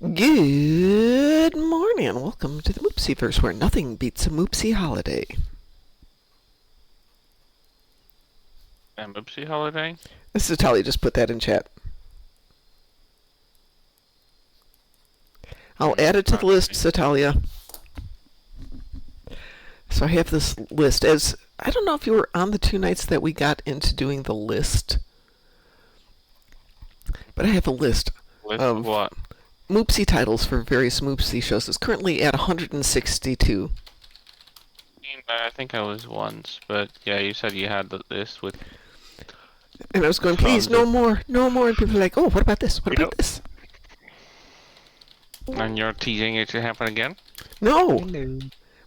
Good morning and welcome to the Moopsyverse, where nothing beats a Moopsy holiday. A Moopsy holiday? This is Tali, just put that in chat. I'll add it to the list, Satalia. So I have this list. I don't know if you were on the 2 nights that we got into doing the list, but I have a list of what? Moopsy titles for various Moopsy shows. It's currently at 162. I think I was once, but yeah, you said you had the list with... And I was going, please, no more. And people are like, oh, what about this? What about this? And you're teasing it to happen again? No. Hello.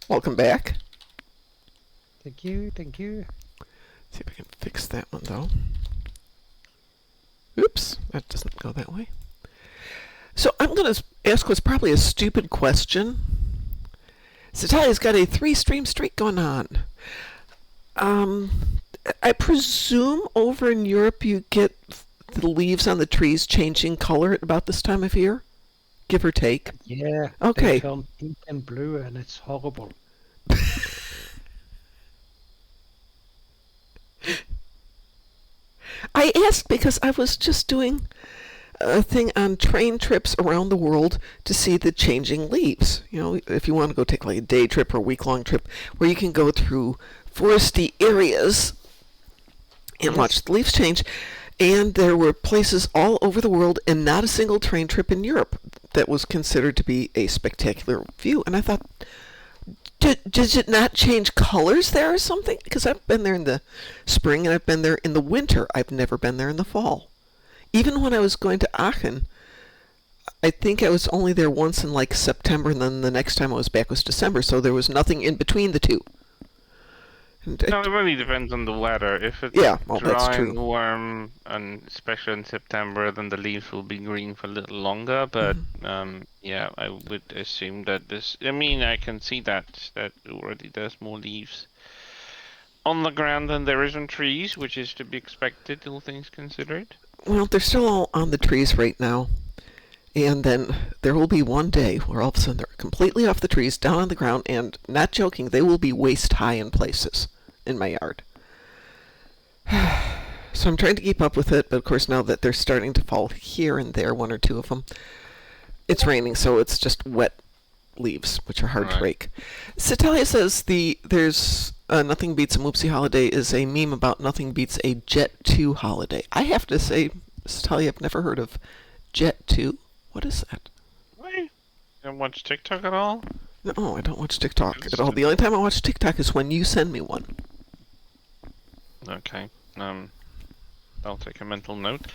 Welcome back. Thank you. See if I can fix that one, though. Oops, that doesn't go that way. So I'm going to ask what's probably a stupid question. Satalia's got a 3-stream streak going on. I presume over in Europe you get the leaves on the trees changing color at about this time of year? Give or take. Yeah. Okay. They turn pink and blue, and it's horrible. I asked because I was just doing a thing on train trips around the world to see the changing leaves. You know, if you want to go take like a day trip or a week-long trip where you can go through foresty areas and watch the leaves change. And there were places all over the world and not a single train trip in Europe that was considered to be a spectacular view. And I thought, does it not change colors there or something? Because I've been there in the spring and I've been there in the winter. I've never been there in the fall. Even when I was going to Aachen, I think I was only there once in like September, and then the next time I was back was December, so there was nothing in between the two. No, it really depends on the weather. If it's that's true. And warm, and especially in September, then the leaves will be green for a little longer. But yeah, I would assume that this... I mean, I can see that already there's more leaves on the ground than there is on trees, which is to be expected, all things considered. Well, they're still all on the trees right now. And then there will be one day where all of a sudden they're completely off the trees, down on the ground, and, not joking, they will be waist high in places in my yard. So I'm trying to keep up with it, but of course now that they're starting to fall here and there, 1 or 2 of them, it's raining, so it's just wet leaves, which are hard to rake. Satalia says there's Nothing Beats a Moopsy Holiday is a meme about Nothing Beats a Jet 2 holiday. I have to say, Satalia, I've never heard of Jet 2. What is that? Really? You don't watch TikTok at all? No, I don't watch TikTok at all. The only time I watch TikTok is when you send me one. Okay. I'll take a mental note.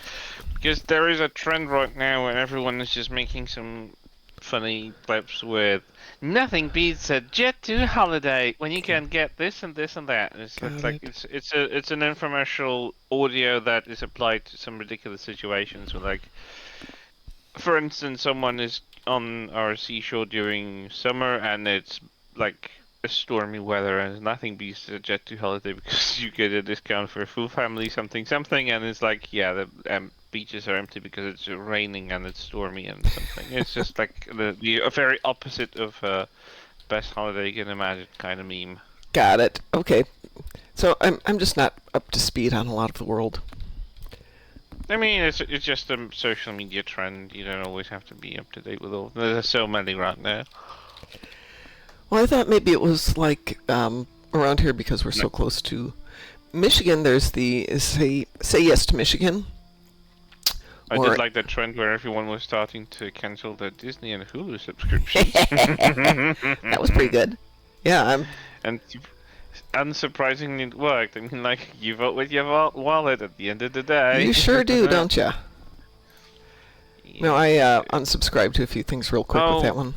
Because there is a trend right now where everyone is just making some funny clips with Nothing Beats a Jet 2 holiday when you can get this and this and that. It's an infomercial audio that is applied to some ridiculous situations with, like, for instance, someone is on our seashore during summer and it's like a stormy weather and nothing beats a Jet 2 holiday because you get a discount for a full family something, and it's like, yeah, the beaches are empty because it's raining and it's stormy and something. It's just like a very opposite of best holiday you can imagine kind of meme. Got it. Okay. So I'm just not up to speed on a lot of the world. I mean, it's just a social media trend. You don't always have to be up to date with all. There's so many right now. Well, I thought maybe it was like around here because we're so close to Michigan. There's the Say Yes to Michigan. I did like that trend where everyone was starting to cancel their Disney and Hulu subscriptions. That was pretty good. Yeah. And unsurprisingly, it worked. I mean, like, you vote with your wallet at the end of the day. You sure do, don't you? Yeah. No, I unsubscribed to a few things real quick with that one.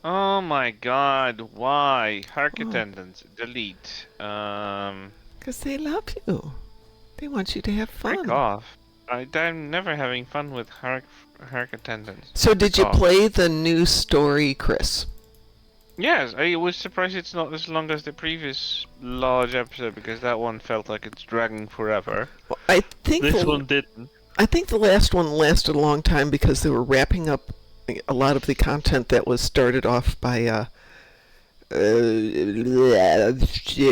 Oh my god, why? Hark attendance, delete. Because they love you. They want you to have fun. Break off. I'm never having fun with Hark attendance. So did you play the new story, Chris? Yes, I was surprised it's not as long as the previous large episode because that one felt like it's dragging forever. Well, I think this one didn't. I think the last one lasted a long time because they were wrapping up a lot of the content that was started off by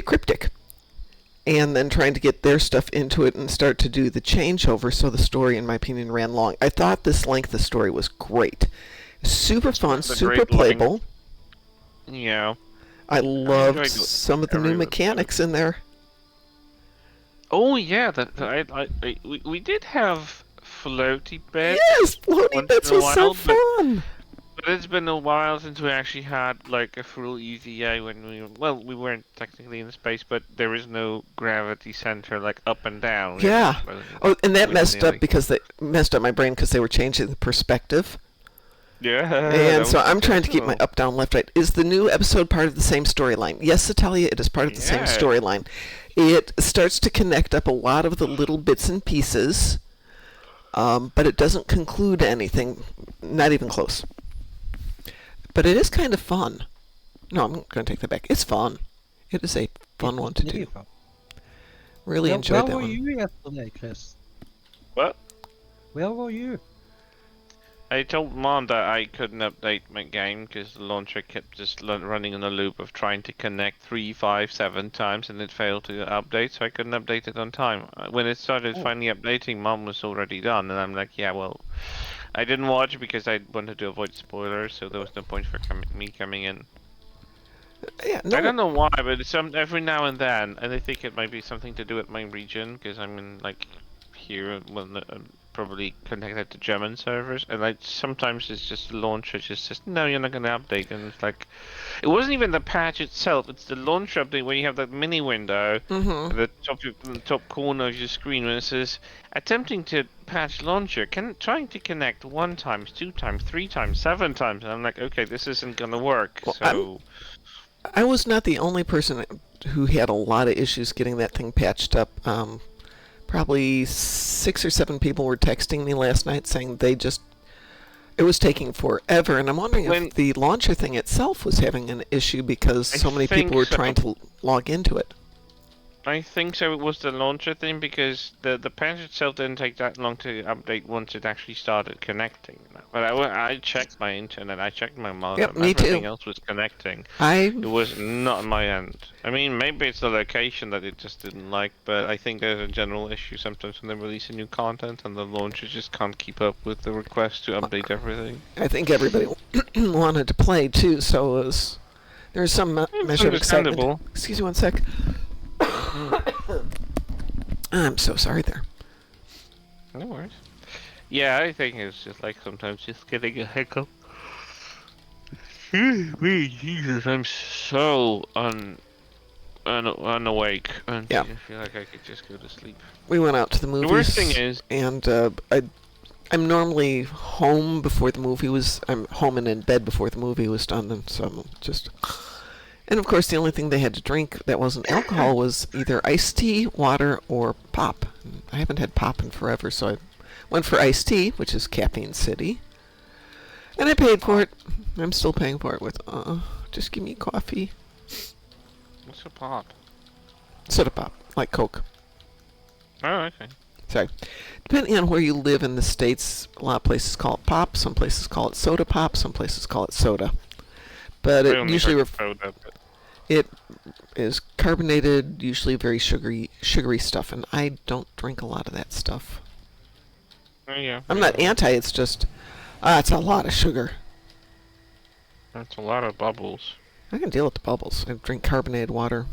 Cryptic, and then trying to get their stuff into it and start to do the changeover. So the story, in my opinion, ran long. I thought this length of story was great, super fun, The super great playable. Yeah. I loved enjoyed some of the new every mechanics in there. Oh yeah, we did have floaty beds Yes, floating once bits in a was so while, fun. but it's been a while since we actually had like a full EVA when we weren't technically in space, but there is no gravity center like up and down. Yeah. Oh, and that messed up Like, because they messed up my brain because they were changing the perspective. yeah, And that so was I'm trying to keep my intentional. up, down, left, right. Is the new episode part of the same storyline? Yes, Italia, it is part of the same Yeah. storyline. It starts to connect up a lot of the little bits and pieces, but it doesn't conclude anything, not even close. But it is kind of fun. No, I'm going to take that back. It's fun. It is a fun one to do. Really enjoyed that Where were one. you yesterday, Chris? What? Where were you? I told Mom that I couldn't update my game because the launcher kept just running in a loop of trying to connect 3, 5, 7 times and it failed to update, so I couldn't update it on time. When it started Oh. finally updating, Mom was already done, and I'm like, yeah, well, I didn't watch because I wanted to avoid spoilers, so there was no point for me coming in. Yeah, I don't know why, but it's every now and then, and I think it might be something to do with my region because I'm in like here, probably connected to German servers, and like sometimes it's just the launcher just says no, you're not gonna update, and it's like it wasn't even the patch itself; it's the launcher update where you have that mini window at the top corner of your screen when it says attempting to patch launcher, trying to connect 1 times, 2 times, 3 times, 7 times, and I'm like, okay, this isn't gonna work. Well, So. I was not the only person who had a lot of issues getting that thing patched up. Probably 6 or 7 people were texting me last night saying it was taking forever, and I'm wondering if the launcher thing itself was having an issue because so many people were trying to log into it. I think so. It was the launcher thing because the patch itself didn't take that long to update once it actually started connecting. But I checked my internet, I checked my modem, Yep, me everything too. else was connecting. It was not on my end. I mean, maybe it's the location that it just didn't like, but I think there's a general issue sometimes when they release new content and the launcher just can't keep up with the request to update everything. I think everybody wanted to play too, so there's some measure of excitement. Excuse me 1 sec. I'm so sorry there. No worries. Yeah, I think it's just like sometimes just getting a hiccup. Me, Jesus, I'm so unawake. Yeah. I feel like I could just go to sleep. We went out to the movies. The worst thing is, and I'm normally home before the movie was. I'm home and in bed before the movie was done, and so I'm just. And of course, the only thing they had to drink that wasn't alcohol was either iced tea, water, or pop. I haven't had pop in forever, so I went for iced tea, which is Caffeine City. And I paid for it. I'm still paying for it with, just give me coffee. What's a pop? Soda pop, like Coke. Oh, okay. Sorry. Depending on where you live in the States, a lot of places call it pop, some places call it soda pop, some places call it soda. But it usually it is carbonated, usually very sugary stuff, and I don't drink a lot of that stuff. Oh, yeah. I'm not anti, it's just, it's a lot of sugar. That's a lot of bubbles. I can deal with the bubbles. I drink carbonated water.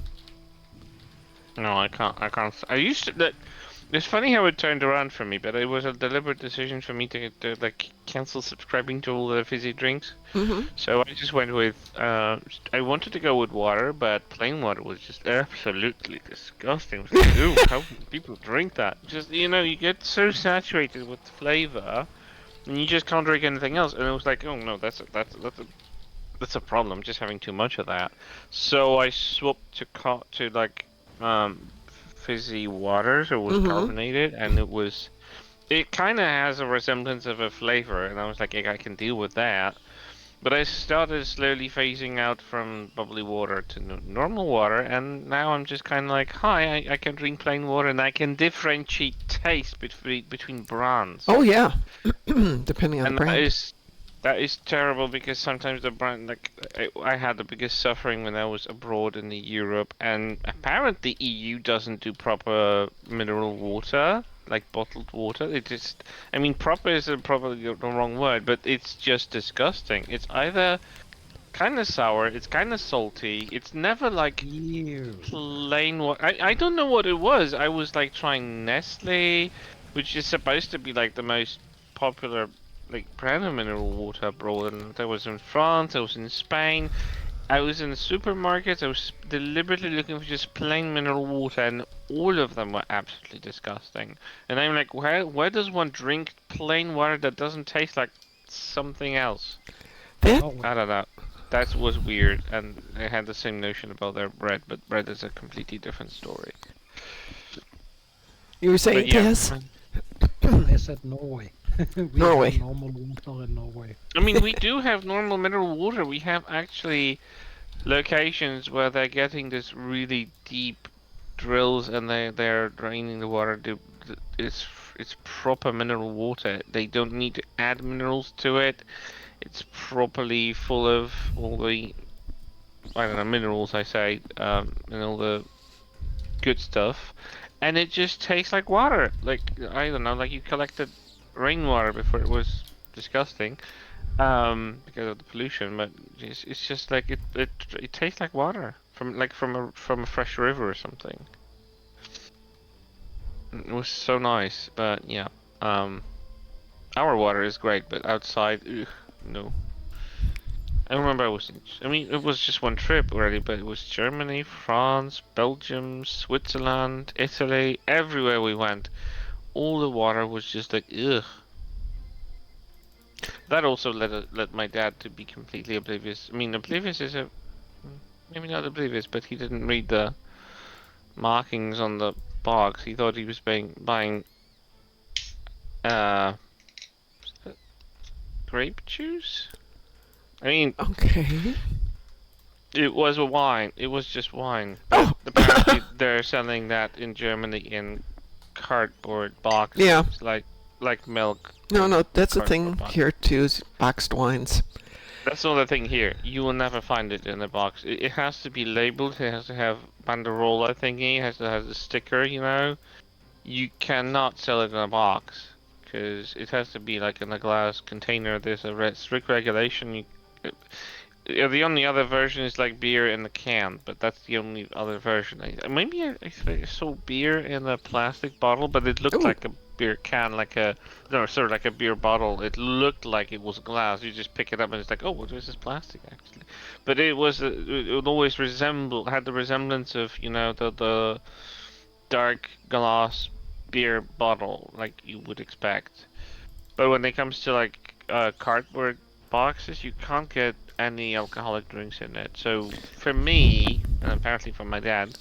No, I can't. I used to. It's funny how it turned around for me, but it was a deliberate decision for me to like cancel subscribing to all the fizzy drinks. So I just went with. I wanted to go with water, but plain water was just absolutely disgusting. It was like, ooh, how can people drink that? Just you get so saturated with flavor, and you just can't drink anything else. And it was like, oh no, that's a problem. Just having too much of that. So I swapped to like fizzy water, so it was carbonated, and it kind of has a resemblance of a flavor, and I was like, I can deal with that. But I started slowly phasing out from bubbly water to normal water, and now I'm just kind of like, hi, I can drink plain water, and I can differentiate taste between brands. Oh yeah, depending on the And that brand. is terrible because sometimes the brand, like I had the biggest suffering when I was abroad in Europe, and apparently EU doesn't do proper mineral water, like bottled water. It just, I mean, proper is probably the wrong word, but it's just disgusting. It's either kind of sour, it's kind of salty. It's never like Ew. plain water. I don't know what it was. I was like trying Nestle, which is supposed to be like the most popular like brand of mineral water abroad. And I was in France, I was in Spain, I was in the supermarkets. I was deliberately looking for just plain mineral water, and all of them were absolutely disgusting. And I'm like, where does one drink plain water that doesn't taste like something else? That Oh, I don't know. That was weird, and I had the same notion about their bread, but bread is a completely different story. you were But saying, yeah, Tess? I said Norway. We Norway. have normal water in Norway. I mean, we do have normal mineral water. We have actually locations where they're getting this really deep drills, and they're draining the water. It's proper mineral water. They don't need to add minerals to it. It's properly full of all the, I don't know, minerals, I say, and all the good stuff, and it just tastes like water. Like, I don't know, like you collected rainwater before it was disgusting, because of the pollution. But it's just like it tastes like water from a fresh river or something. It was so nice, but yeah, our water is great, but outside, ugh, no. I remember I mean, it was just one trip already, but it was Germany, France, Belgium, Switzerland, Italy, everywhere we went. All the water was just like, ugh. That also led my dad to be completely oblivious. I mean, oblivious is maybe not oblivious, but he didn't read the markings on the box. He thought he was buying, uh, grape juice? I mean, Okay. it was a wine. It was just wine. But Oh. apparently they're selling that in Germany in cardboard boxes, Yeah. like milk. No, in no, that's a cardboard thing box. here too, is boxed wines. That's another thing here. You will never find it in a box. It has to be labeled. It has to have banderola thingy. It has to have a sticker. You know. You cannot sell it in a box because it has to be like in a glass container. There's a strict regulation. The only other version is like beer in the can, but that's the only other version. Maybe I saw beer in a plastic bottle, but it looked Ooh. like a beer can, no, sorry, like a beer bottle. It looked like it was glass. You just pick it up and it's like, oh, what is this plastic actually? But it was, it would always had the resemblance of, the dark glass beer bottle, like you would expect. But when it comes to like cardboard boxes, you can't get any alcoholic drinks in it. So for me, and apparently for my dad,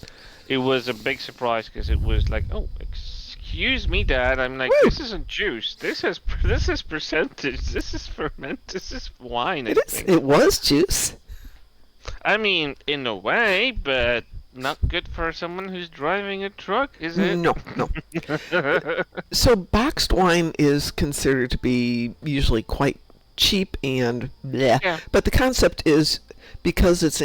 it was a big surprise because it was like, oh, excuse me, Dad. I'm like, Woo! this isn't juice. This is percentage. This is ferment. This is wine. I It is. think. It was juice. I mean, in a way, but not good for someone who's driving a truck, is it? No, no. So boxed wine is considered to be usually quite cheap and bleh. Yeah. But the concept is because it's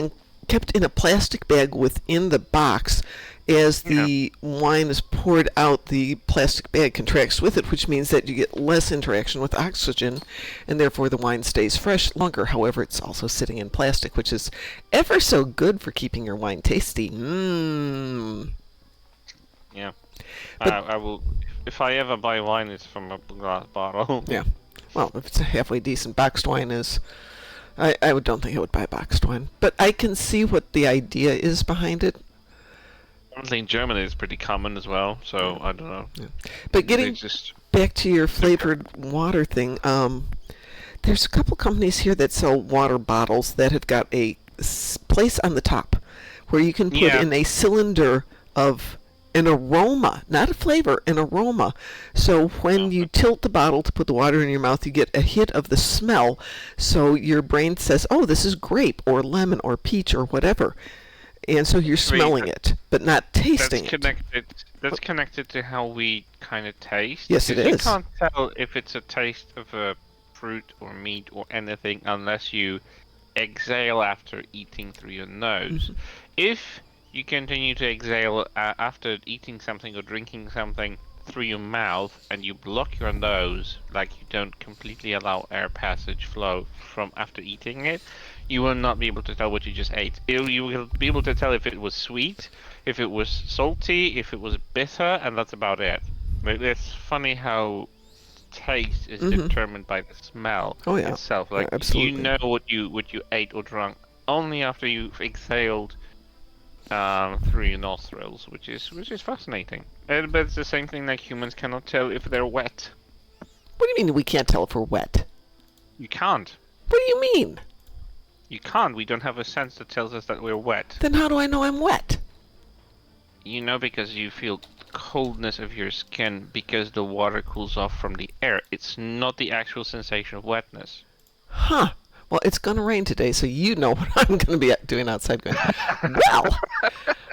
kept in a plastic bag within the box, as the wine is poured out, the plastic bag contracts with it, which means that you get less interaction with oxygen, and therefore the wine stays fresh longer. However, it's also sitting in plastic, which is ever so good for keeping your wine tasty. Mmm. Yeah. But- I will. If I ever buy wine, it's from a glass bottle. Yeah. Well, if it's a halfway decent boxed wine is, I don't think I would buy boxed wine. But I can see what the idea is behind it. Apparently in Germany it's pretty common as well, so I don't know. But They getting just back to your flavored water thing, there's a couple companies here that sell water bottles that have got a place on the top where you can put Yeah. in a cylinder of an aroma, not a flavor, an aroma. So when you tilt the bottle to put the water in your mouth, you get a hit of the smell. So your brain says, oh, this is grape or lemon or peach or whatever. And so you're smelling it, but not tasting it. That's connected to how we kind of taste. Yes, it Because you is. can't tell if it's a taste of a fruit or meat or anything unless you exhale after eating through your nose. If you continue to exhale after eating something or drinking something through your mouth and you block your nose, like you don't completely allow air passage flow from after eating it, you will not be able to tell what you just ate. You will be able to tell if it was sweet, if it was salty, if it was bitter, and that's about it. Like, it's funny how taste is determined by the smell itself. Like absolutely. you know what you ate or drank only after you've exhaled through your nostrils, which is fascinating. But it's the same thing, like humans cannot tell if they're wet. What do you mean we can't tell if we're wet? You can't. What do you mean? You can't. We don't have a sense that tells us that we're wet. Then how do I know I'm wet? You know, because you feel coldness of your skin because the water cools off from the air. It's not the actual sensation of wetness. Huh. Well, it's going to rain today, so you know what I'm going to be doing outside going, well,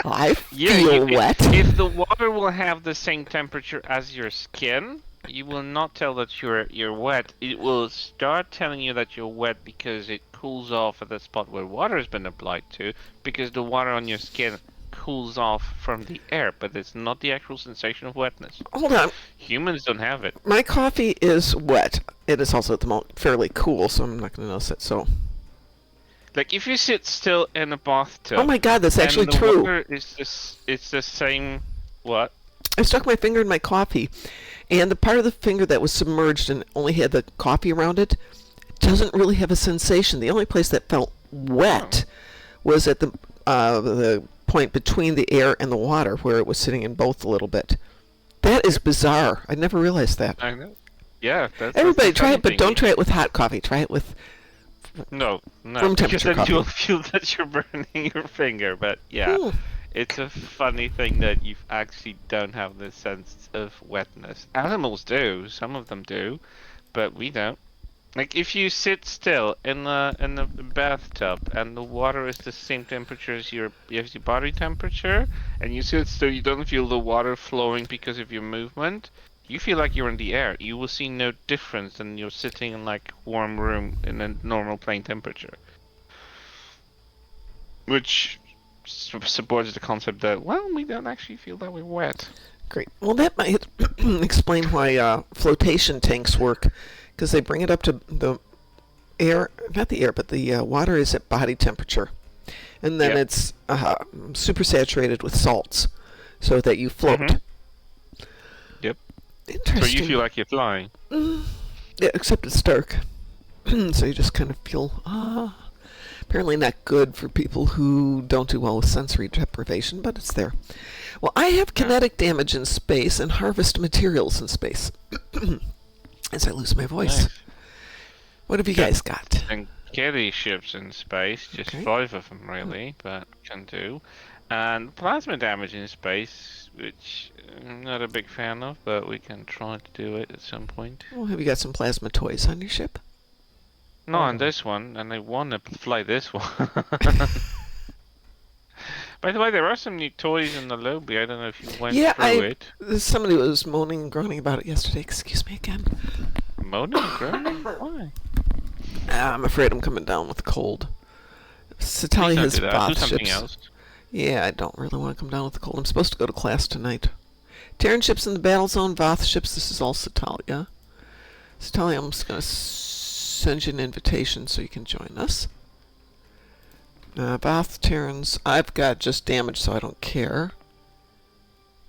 I feel wet. If the water will have the same temperature as your skin, you will not tell that you're wet. It will start telling you that you're wet because it cools off at the spot where water has been applied to, because the water on your skin cools off from the air, but it's not the actual sensation of wetness. Hold on. Humans don't have it. My coffee is wet. It is also at the moment fairly cool, so I'm not going to notice it. So, like if you sit still in a bathtub. oh my God, that's actually and the true. Water it's the same. What? I stuck my finger in my coffee, and the part of the finger that was submerged and only had the coffee around it doesn't really have a sensation. The only place that felt wet was at the point between the air and the water, where it was sitting in both a little bit. That is bizarre. I never realized that. I know. Yeah. Everybody that's try it, but thing. don't try it with hot coffee. Try it with No, room because temperature then coffee. you'll feel that you're burning your finger. But yeah, it's a funny thing that you actually don't have the sense of wetness. Animals do. Some of them do, but we don't. Like if you sit still in the bathtub and the water is the same temperature as your body temperature, and you sit still, you don't feel the water flowing because of your movement. You feel like you're in the air. You will see no difference than you're sitting in like warm room in a normal plain temperature. Which supports the concept that, well, we don't actually feel that we're wet. Great. Well, that might explain why flotation tanks work, because they bring it up to the air, not the air, but the water is at body temperature. And then it's super saturated with salts, so that you float. Yep. Interesting. So you feel like you're flying. Yeah, except it's dark. So you just kind of feel, apparently not good for people who don't do well with sensory deprivation, but it's there. Well, I have kinetic damage in space and harvest materials in space. As I lose my voice. Nice. What have you guys got? Tzenkethi ships in space, just 5 of them really, but can do. And plasma damage in space, which I'm not a big fan of, but we can try to do it at some point. Well, have you got some plasma toys on your ship? No, on this one, and I want to fly this one. By the way, there are some new toys in the lobby. I don't know if you went through it. Somebody was moaning and groaning about it yesterday. Excuse me again. Moaning and groaning? Why? I'm afraid I'm coming down with a cold. Satalia has Voth Do something ships. else. Yeah, I don't really want to come down with a cold. I'm supposed to go to class tonight. Terran ships in the battle zone, Voth ships. This is all Satalia. Satalia, I'm just going to send you an invitation so you can join us. Voth, Terrans. I've got just damage, so I don't care.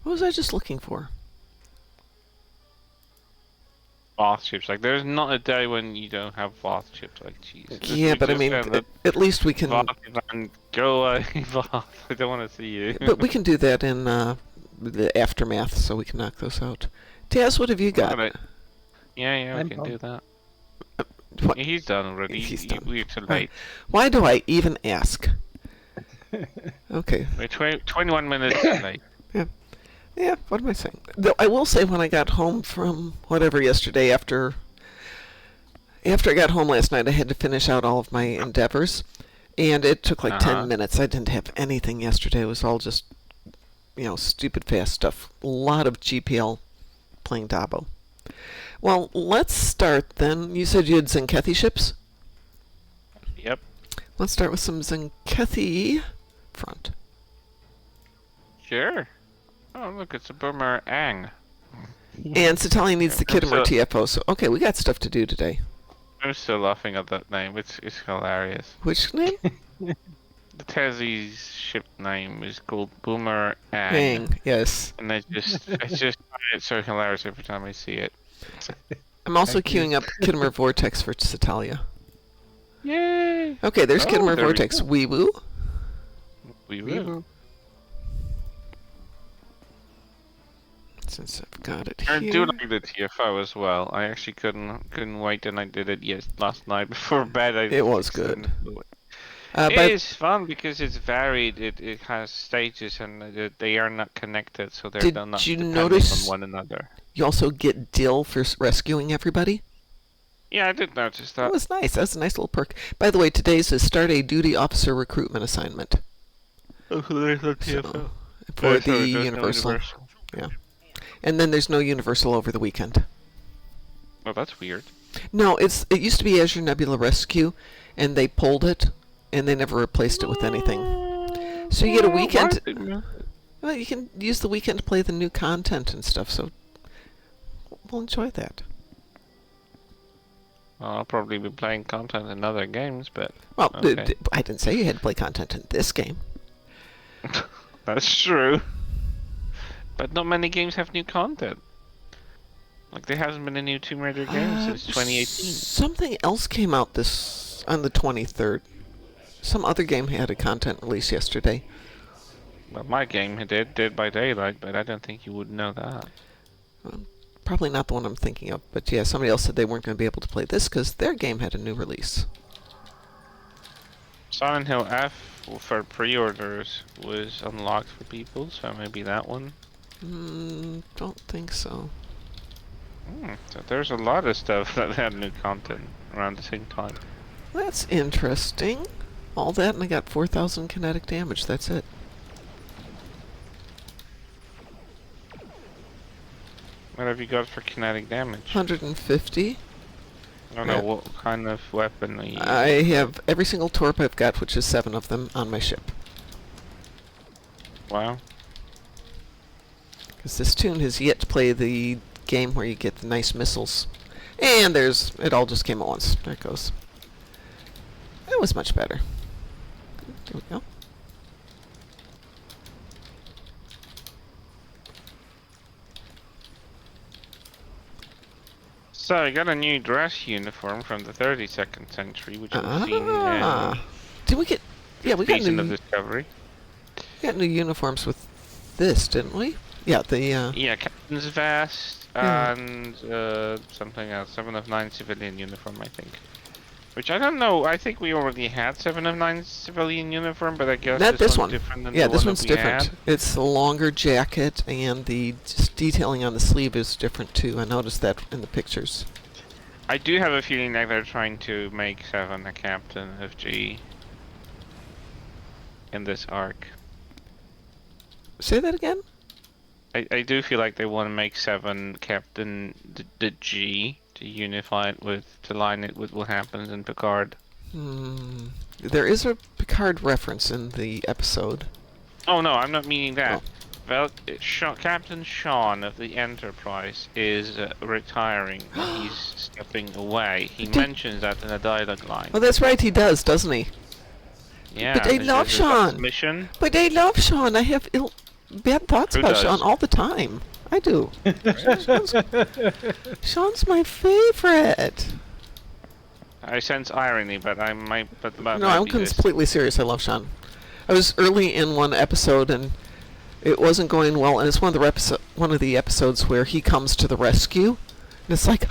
What was I just looking for? Voth ships. Like, there's not a day when you don't have Voth ships. Like, Jesus. Yeah, but I mean, at least we can... Voth, and go away, Voth. I don't want to see you. But we can do that in the aftermath, so we can knock those out. Taz, what have you got? Yeah, we can do that. What? Yeah, he's done already. He's done. We're too late. Why do I even ask? Okay. We're 21 minutes late. Yeah. Yeah, what am I saying? Though I will say when I got home from whatever yesterday after I got home last night, I had to finish out all of my endeavors, and it took like 10 minutes. I didn't have anything yesterday. It was all just, stupid fast stuff. A lot of GPL playing Dabo. Well, let's start then. You said you had Tzenkethi ships? Yep. Let's start with some Tzenkethi front. Sure. Oh, look, it's a boomerang. And Satalia needs the Kittimer So- TFO, so okay, we got stuff to do today. I'm still laughing at that name. It's hilarious. Which name? The Tezzy's ship name is called Boomerang. Hang, yes. And I just find it so hilarious every time I see it. I'm also queuing up Kittimer Vortex for Satalia. Yay! Okay, there's Oh, Kittimer there we Vortex. go. Wee woo. We will. Since I've got it I here. do like the TFO as well. I actually couldn't wait, and I did it last night before bed. It was good. It By- is fun because it's varied. It has stages, and they are not connected, so they're Did not you depending notice- on one another. You also get Dill for rescuing everybody. Yeah, I did notice That that. was nice. That was a nice little perk. By the way, today's is start a duty officer recruitment assignment. Oh, there's no So, for the Universal. Yeah. And then there's no Universal over the weekend. Oh, that's weird. No, it used to be Azure Nebula Rescue, and they pulled it, and they never replaced it with anything. So you get a weekend. Well, you can use the weekend to play the new content and stuff, so we'll enjoy that. I'll probably be playing content in other games, but Well, okay. I didn't say you had to play content in this game. That's true. But not many games have new content. Like, there hasn't been a new Tomb Raider game since 2018. Something else came out on the 23rd. Some other game had a content release yesterday. Well, my game did, Dead by Daylight, but I don't think you would know that. Probably not the one I'm thinking of, but yeah, somebody else said they weren't going to be able to play this because their game had a new release. Silent Hill F for pre-orders was unlocked for people, so maybe that one. Don't think so. So there's a lot of stuff that had new content around the same time. That's interesting. All that, and I got 4,000 kinetic damage. That's it. What have you got for kinetic damage? 150. I don't know what kind of weapon are you using. I have every single torp I've got, which is 7 of them, on my ship. Wow. Because this tune has yet to play the game where you get the nice missiles. And it all just came at once. There it goes. That was much better. There we go. So I got a new dress uniform from the 32nd century, which was seen in Did we get... Yeah, we got Season of new, Discovery. we got new uniforms with this, didn't we? Yeah, the... Yeah, captain's vest Yeah. and something else. 7 of 9 civilian uniform, I think. Which I don't know. I think we already had 7 of 9 civilian uniform, but I guess Not this one's one. different than Yeah, the this one one's that we different. had. It's a longer jacket, and the detailing on the sleeve is different too. I noticed that in the pictures. I do have a feeling that they're trying to make 7 a captain of G in this arc. Say that again? I do feel like they want to make 7 captain the G to unify it to line it with what happens in Picard. There is a Picard reference in the episode. Oh no, I'm not meaning that. Oh. Well, Captain Sean of the Enterprise is retiring. He's stepping away. He mentions that in a dialogue line. Oh, that's right, he does, doesn't he? Yeah. But they this love is his last Sean. mission. But I love Sean. I have bad thoughts Who about does? Sean all the time. I do. Sean's my favorite. I sense irony, but I might. But that No, might I'm be this. completely serious. I love Sean. I was early in one episode and it wasn't going well, and it's one of the episodes where he comes to the rescue, and it's like,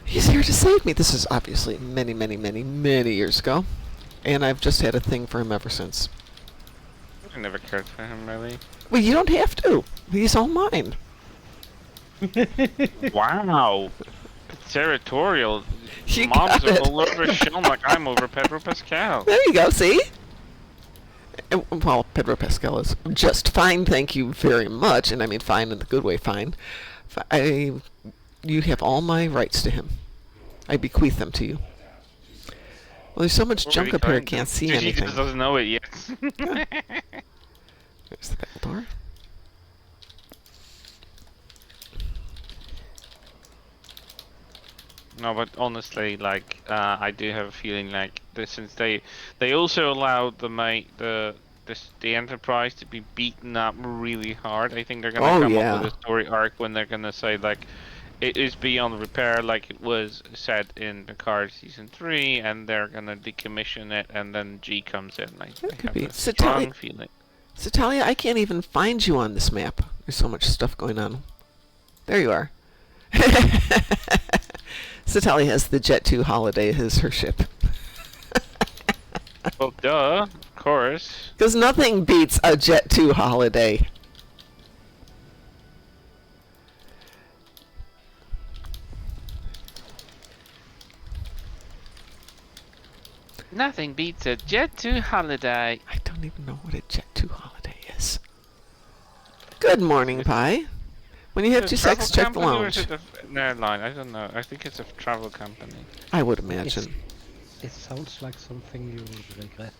he's here to save me. This is obviously many, many, many, many years ago, and I've just had a thing for him ever since. I never cared for him, really. Well, you don't have to. He's all mine. Wow. Territorial. You Mom's got it. all over Sean like I'm over Pedro Pascal. There you go, see? Well, Pedro Pascal is just fine, thank you very much. And I mean fine in the good way, fine. You have all my rights to him. I bequeath them to you. Well, there's so much junk up here I can't see He anything. just doesn't know it yet. Yeah. There's the back door. No, but honestly, like, I do have a feeling like since they also allowed the Enterprise to be beaten up really hard. I think they're gonna come up with a story arc when they're gonna say like it is beyond repair, like it was said in Picard season 3, and they're gonna decommission it, and then G comes in. I have a strong feeling. So Talia, I can't even find you on this map. There's so much stuff going on. There you are. Satalia has the Jet 2 Holiday as her ship. Well, duh, of course. Because nothing beats a Jet 2 Holiday. Nothing beats a Jet 2 Holiday. I don't even know what a Jet 2 Holiday is. Good morning, Pi. When you have 2 seconds, check the lounge. Or is it an airline? I don't know. I think it's a travel company. I would imagine. It sounds like something you would regret.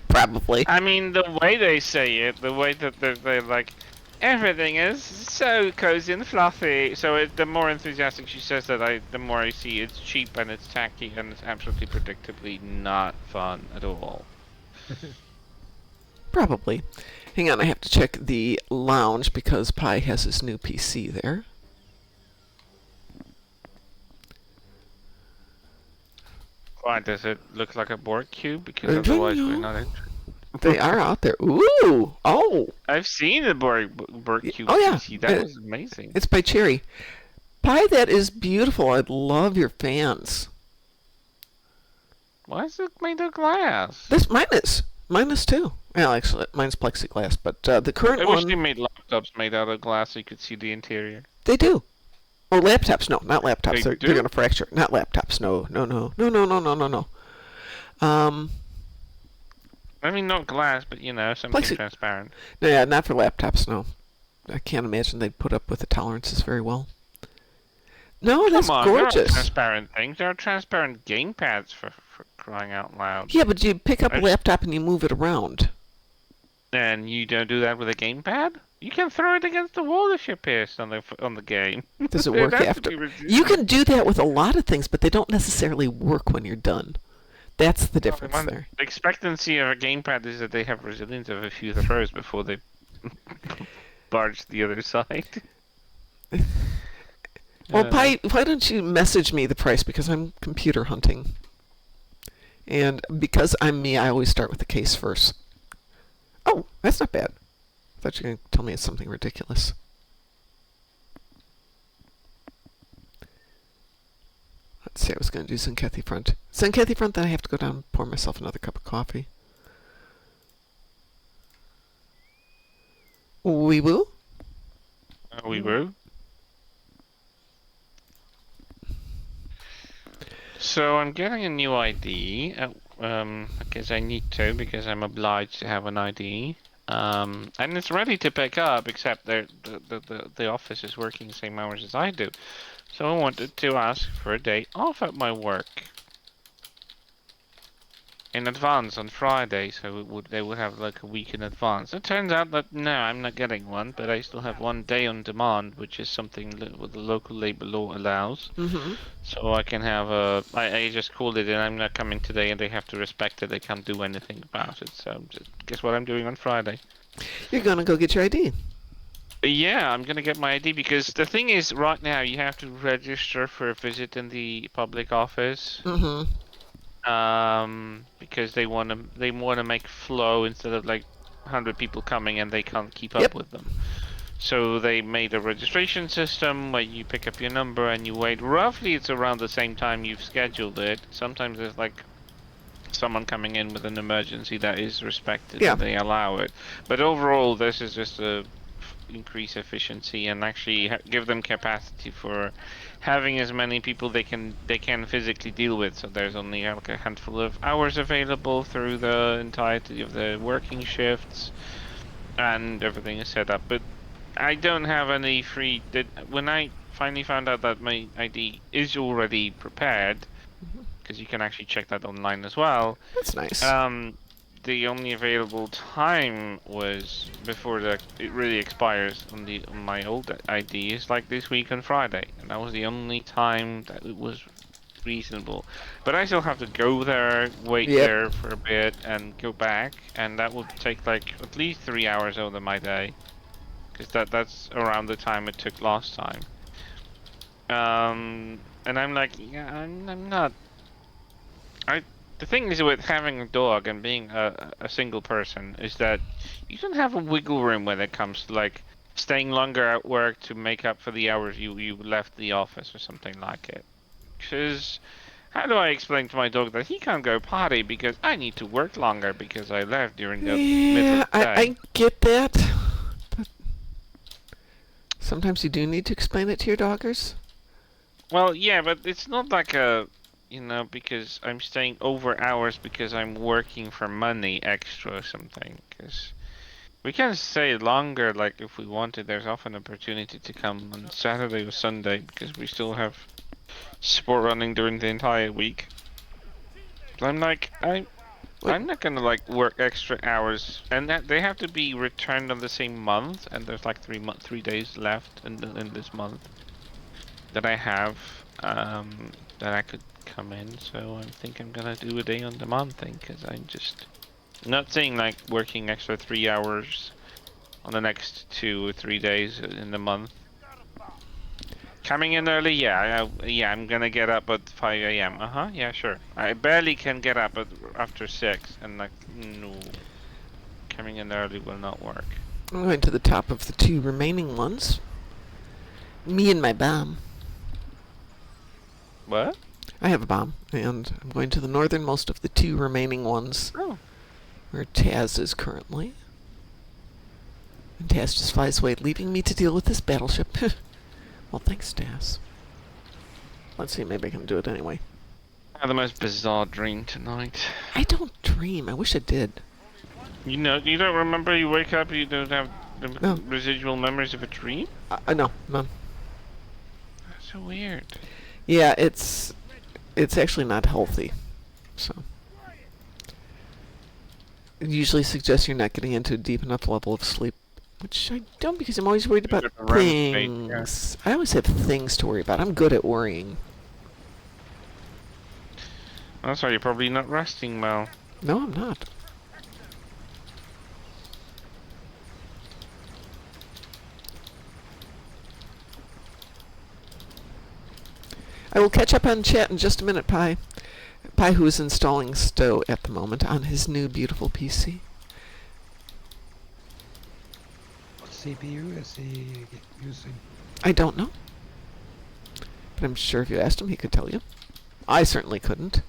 Probably. I mean, the way they say it, the way that they're like, everything is so cozy and fluffy. So the more enthusiastic she says that, the more I see it's cheap and it's tacky and it's absolutely predictably not fun at all. Probably. Hang on, I have to check the lounge because Pi has his new PC there. Why does it look like a Borg cube? Because otherwise we're not interested. They are out there. Ooh! Oh! I've seen the Borg cube Oh, yeah. PC. That was amazing. It's by Cherry. Pi, that is beautiful. I love your fans. Why is it made of glass? Mine is. Mine is too. Well, actually, mine's plexiglass, but the current I one... wish they made laptops made out of glass so you could see the interior. They do. Or laptops. No, not laptops. They're do? going to fracture. Not laptops. No. I mean, not glass, but you know, something transparent. No, yeah, not for laptops, no. I can't imagine they'd put up with the tolerances very well. No, that's gorgeous. There are transparent things. There are transparent gamepads for crying out loud. Yeah, but you pick up a laptop and you move it around. And you don't do that with a gamepad? You can throw it against the wall if you're pissed on the game. Does it work after? You can do that with a lot of things, but they don't necessarily work when you're done. That's the difference there. The expectancy of a gamepad is that they have resilience of a few throws before they barge the other side. Well, Pi, why don't you message me the price, because I'm computer hunting. And because I'm me, I always start with the case first. Oh, that's not bad. I thought you were going to tell me it's something ridiculous. Let's see, I was going to do Tzenkethi front. Tzenkethi front, then I have to go down and pour myself another cup of coffee. Wee woo? Wee woo? So I'm getting a new ID, because I need to, because I'm obliged to have an ID. And it's ready to pick up, except the office is working the same hours as I do. So I wanted to ask for a day off at my work. In advance on Friday, so they would have like a week in advance. It turns out that no, I'm not getting one, but I still have 1 day on demand, which is something that the local labor law allows. Mm-hmm. So I can have I just called it in, I'm not coming today, and they have to respect it. They can't do anything about it. So guess what I'm doing on Friday? You're gonna go get your ID. Yeah, I'm gonna get my ID, because the thing is, right now you have to register for a visit in the public office. Mm-hmm. Because they want to make flow instead of like 100 people coming and they can't keep up with them. So they made a registration system where you pick up your number and you wait. Roughly, it's around the same time you've scheduled it. Sometimes there's like someone coming in with an emergency that is respected Yeah. and they allow it. But overall, this is just to increase efficiency and actually give them capacity for having as many people they can physically deal with. So there's only like a handful of hours available through the entirety of the working shifts, and everything is set up. But I don't have any free. When I finally found out that my ID is already prepared, because you can actually check that online as well. That's nice. The only available time was before it really expires on my old ID is like this week on Friday, and that was the only time that it was reasonable. But I still have to go there, wait there for a bit, and go back, and that would take like at least 3 hours out of my day, because that's around the time it took last time. And I'm like, yeah, I'm not. The thing is with having a dog and being a single person is that you don't have a wiggle room when it comes to like staying longer at work to make up for the hours you left the office or something like it. Because how do I explain to my dog that he can't go potty because I need to work longer because I left during the middle of the day? I get that. But sometimes you do need to explain it to your doggers. Well, yeah, but it's not like a, because I'm staying over hours because I'm working for money extra or something. Because we can stay longer, like if we wanted. There's often opportunity to come on Saturday or Sunday because we still have sport running during the entire week. But I'm like, I'm not gonna like work extra hours, and that they have to be returned on the same month. And there's like 3 days left in this month that I have that I could come in, so I think I'm gonna do a day on demand thing, because I'm just not saying like working extra 3 hours on the next 2 or 3 days in the month. Coming in early, yeah, I'm gonna get up at 5 a.m. Yeah, sure. I barely can get up after 6, and like, no, coming in early will not work. I'm going to the top of the 2 remaining ones. Me and my bomb. What? I have a bomb, and I'm going to the northernmost of the 2 remaining ones. Oh. Where Taz is currently. And Taz just flies away, leaving me to deal with this battleship. Well, thanks, Taz. Let's see, maybe I can do it anyway. I had the most bizarre dream tonight. I don't dream. I wish I did. You don't remember? You wake up, you don't have the residual memories of a dream? No, none. That's so weird. Yeah, it's actually not healthy. So it usually suggests you're not getting into a deep enough level of sleep, which I don't, because I'm always worried about things. I always have things to worry about. I'm good at worrying. That's why you're probably not resting well. No, I'm not. I will catch up on chat in just a minute, Pi. Pi, who is installing Stowe at the moment on his new beautiful PC. What CPU is he using? I don't know. But I'm sure if you asked him, he could tell you. I certainly couldn't.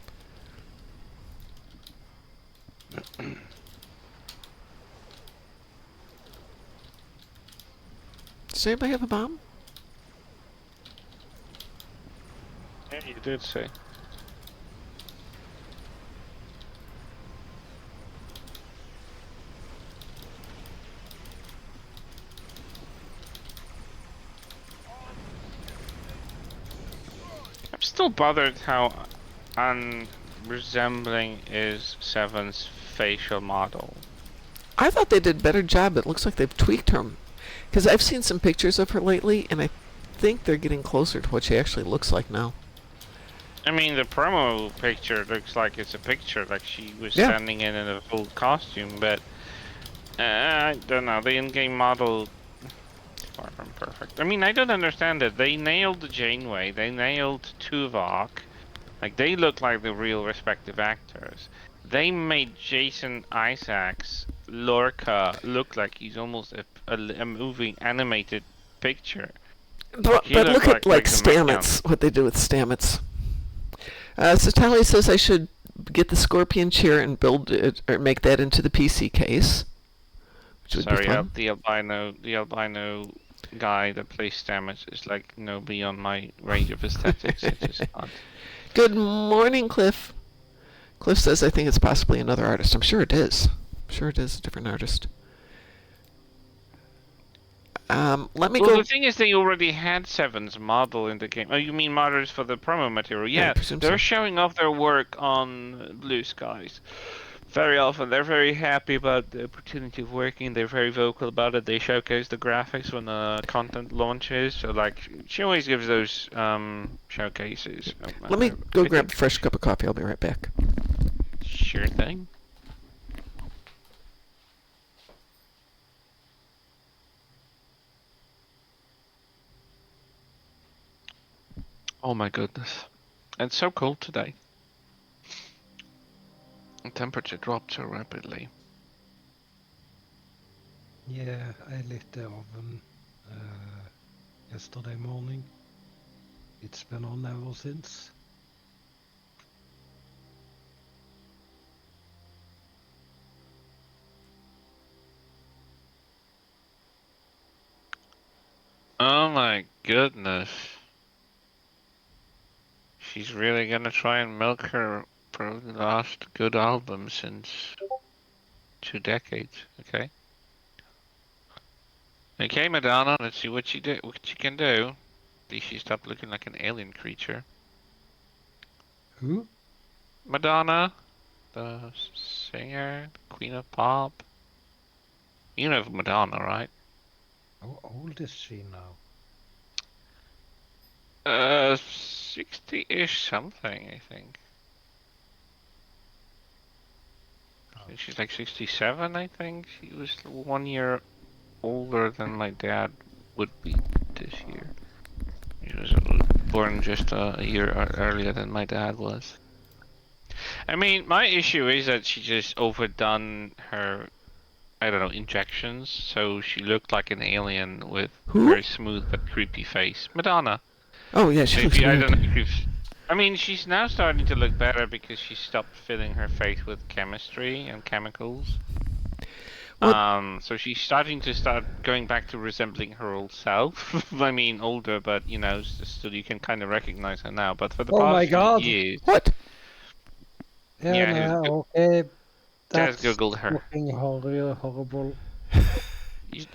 Does anybody have a bomb? Yeah, you did say. I'm still bothered how unresembling is Seven's facial model. I thought they did a better job. It looks like they've tweaked her. Because I've seen some pictures of her lately, and I think they're getting closer to what she actually looks like now. I mean, the promo picture looks like it's a picture, like she was standing in a full costume, but I don't know, the in-game model is far from perfect. I mean, I don't understand it. They nailed the Janeway, they nailed Tuvok, like they look like the real respective actors. They made Jason Isaacs, Lorca, look like he's almost a moving animated picture. But look at like Stamets, what they do with Stamets. Satali says I should get the Scorpion chair and build it, or make that into the PC case, which would be Sorry, fun. the albino guy that plays Stamets is like beyond my range of aesthetics. I just can't. Good morning, Cliff. Cliff says, I think it's possibly another artist. I'm sure it is. I'm sure it is a different artist. Let me Well, go. the thing is, they already had Seven's model in the game. Oh, you mean models for the promo material? Yeah, I Yeah, presume they're so. showing off their work on Blue Skies. Very often, they're very happy about the opportunity of working. They're very vocal about it. They showcase the graphics when the content launches. So, like, she always gives those showcases. Let me go I grab a think fresh cup of coffee. I'll be right back. sure thing. Oh my goodness. It's so cold today. The temperature dropped so rapidly. Yeah, I lit the oven yesterday morning. It's been on ever since. Oh my goodness. She's really gonna try and milk her probably last good album since 2 decades. Okay. Okay, Madonna, let's see what what you can do. At least she stopped looking like an alien creature. Who? Madonna, the singer, Queen of Pop. You know Madonna, right? How old is she now? 60-ish something, I think. Oh. She's like 67, I think. She was 1 year older than my dad would be this year. He was born just a year earlier than my dad was. I mean, my issue is that she just overdone her, I don't know, injections, so she looked like an alien with a Who? very smooth but creepy face. Madonna. Oh, yeah, she looks Maybe, I don't know weird. if you've... I mean, she's now starting to look better because she stopped filling her face with chemistry and chemicals. Well, So she's starting to going back to resembling her old self. I mean, older, but still you can kind of recognize her now. But for the Oh my past few god! years, what? Yeah, yeah, no, okay. Jazz That's googled her. looking horrible.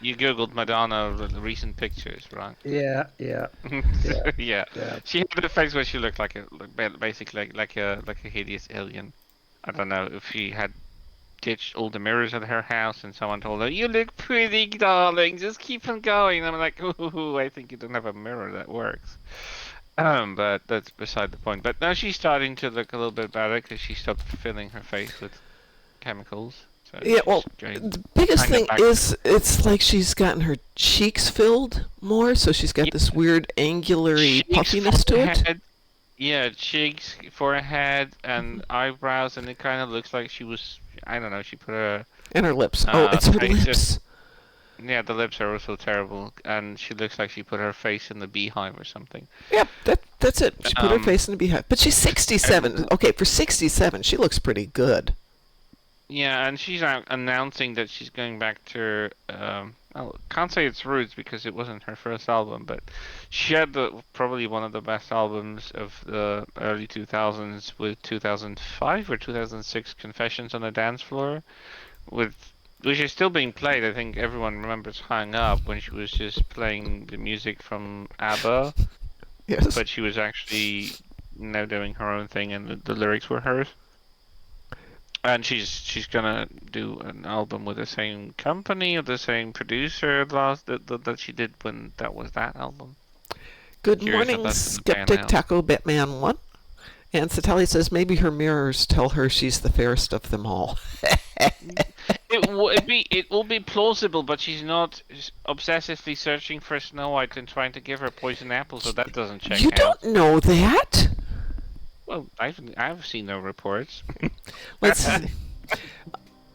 You googled Madonna recent pictures, right? Yeah, yeah, Yeah, yeah. she had a face where she looked basically like a hideous alien. I don't know if she had ditched all the mirrors at her house and someone told her, "You look pretty, darling. Just keep on going." I'm like, "Ooh, I think you don't have a mirror that works." But that's beside the point. But now she's starting to look a little bit better because she stopped filling her face with chemicals. So Yeah, well, she's going the biggest kind of thing back. is it's like she's gotten her cheeks filled more, so she's got this weird angulary Cheeks, puffiness to it. forehead, yeah, cheeks, forehead, and eyebrows, and it kind of looks like she was, I don't know, she put her And her lips. Oh, it's her face. lips. Yeah, the lips are also terrible, and she looks like she put her face in the beehive or something. Yep, that's it. She put her Um, face in the beehive. But she's 67. and Okay, for 67, she looks pretty good. yeah, and she's announcing that she's going back to I can't say it's roots because it wasn't her first album, but she had probably one of the best albums of the early 2000s with 2005 or 2006 Confessions on the Dance Floor, which is still being played. I think everyone remembers Hang Up when she was just playing the music from ABBA, Yes. but she was actually now doing her own thing and the lyrics were hers. And she's gonna do an album with the same company or the same producer that she did when that was that album. Good Curious how morning, that's gonna pan Skeptic out. Taco Batman 1. And Satali says maybe her mirrors tell her she's the fairest of them all. It will be plausible, but she's not obsessively searching for Snow White and trying to give her poison apple, so that doesn't check You out. don't know that. Well, I've seen no reports. Let's see.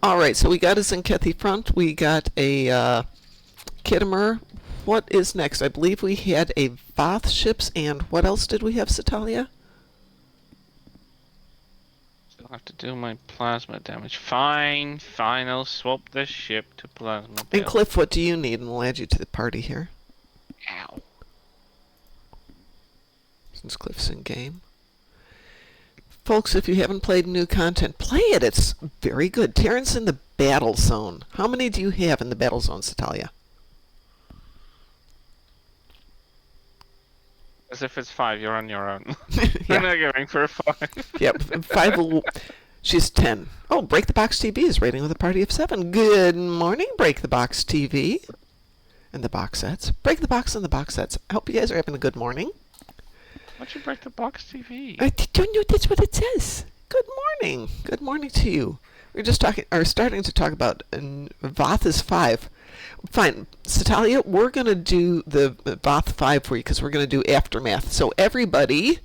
All right, so we got a Tzenkethi front. We got a Kittimer. What is next? I believe we had a Voth ships, and what else did we have, Satalia? have to do my plasma damage. Fine, I'll swap the ship to plasma And build. Cliff, what do you need? And we'll add you to the party here, Ow. since Cliff's in game. Folks, if you haven't played new content, play it. It's very good. Terran's in the battle zone. How many do you have in the battle zone, Satalia? As if it's 5, you're on your own. Yeah. We're not going for a 5. Yep, 5 will... She's 10. Oh, Break the Box TV is rating with a party of 7. Good morning, Break the Box TV. And the box sets. Break the Box and the box sets. I hope you guys are having a good morning. Why'd you break the box TV? I don't know that's what it says. Good morning. Good morning to you. We're just starting to talk about Voth is 5. Fine, Satalia, we're going to do the Voth 5 for you because we're going to do Aftermath. So everybody,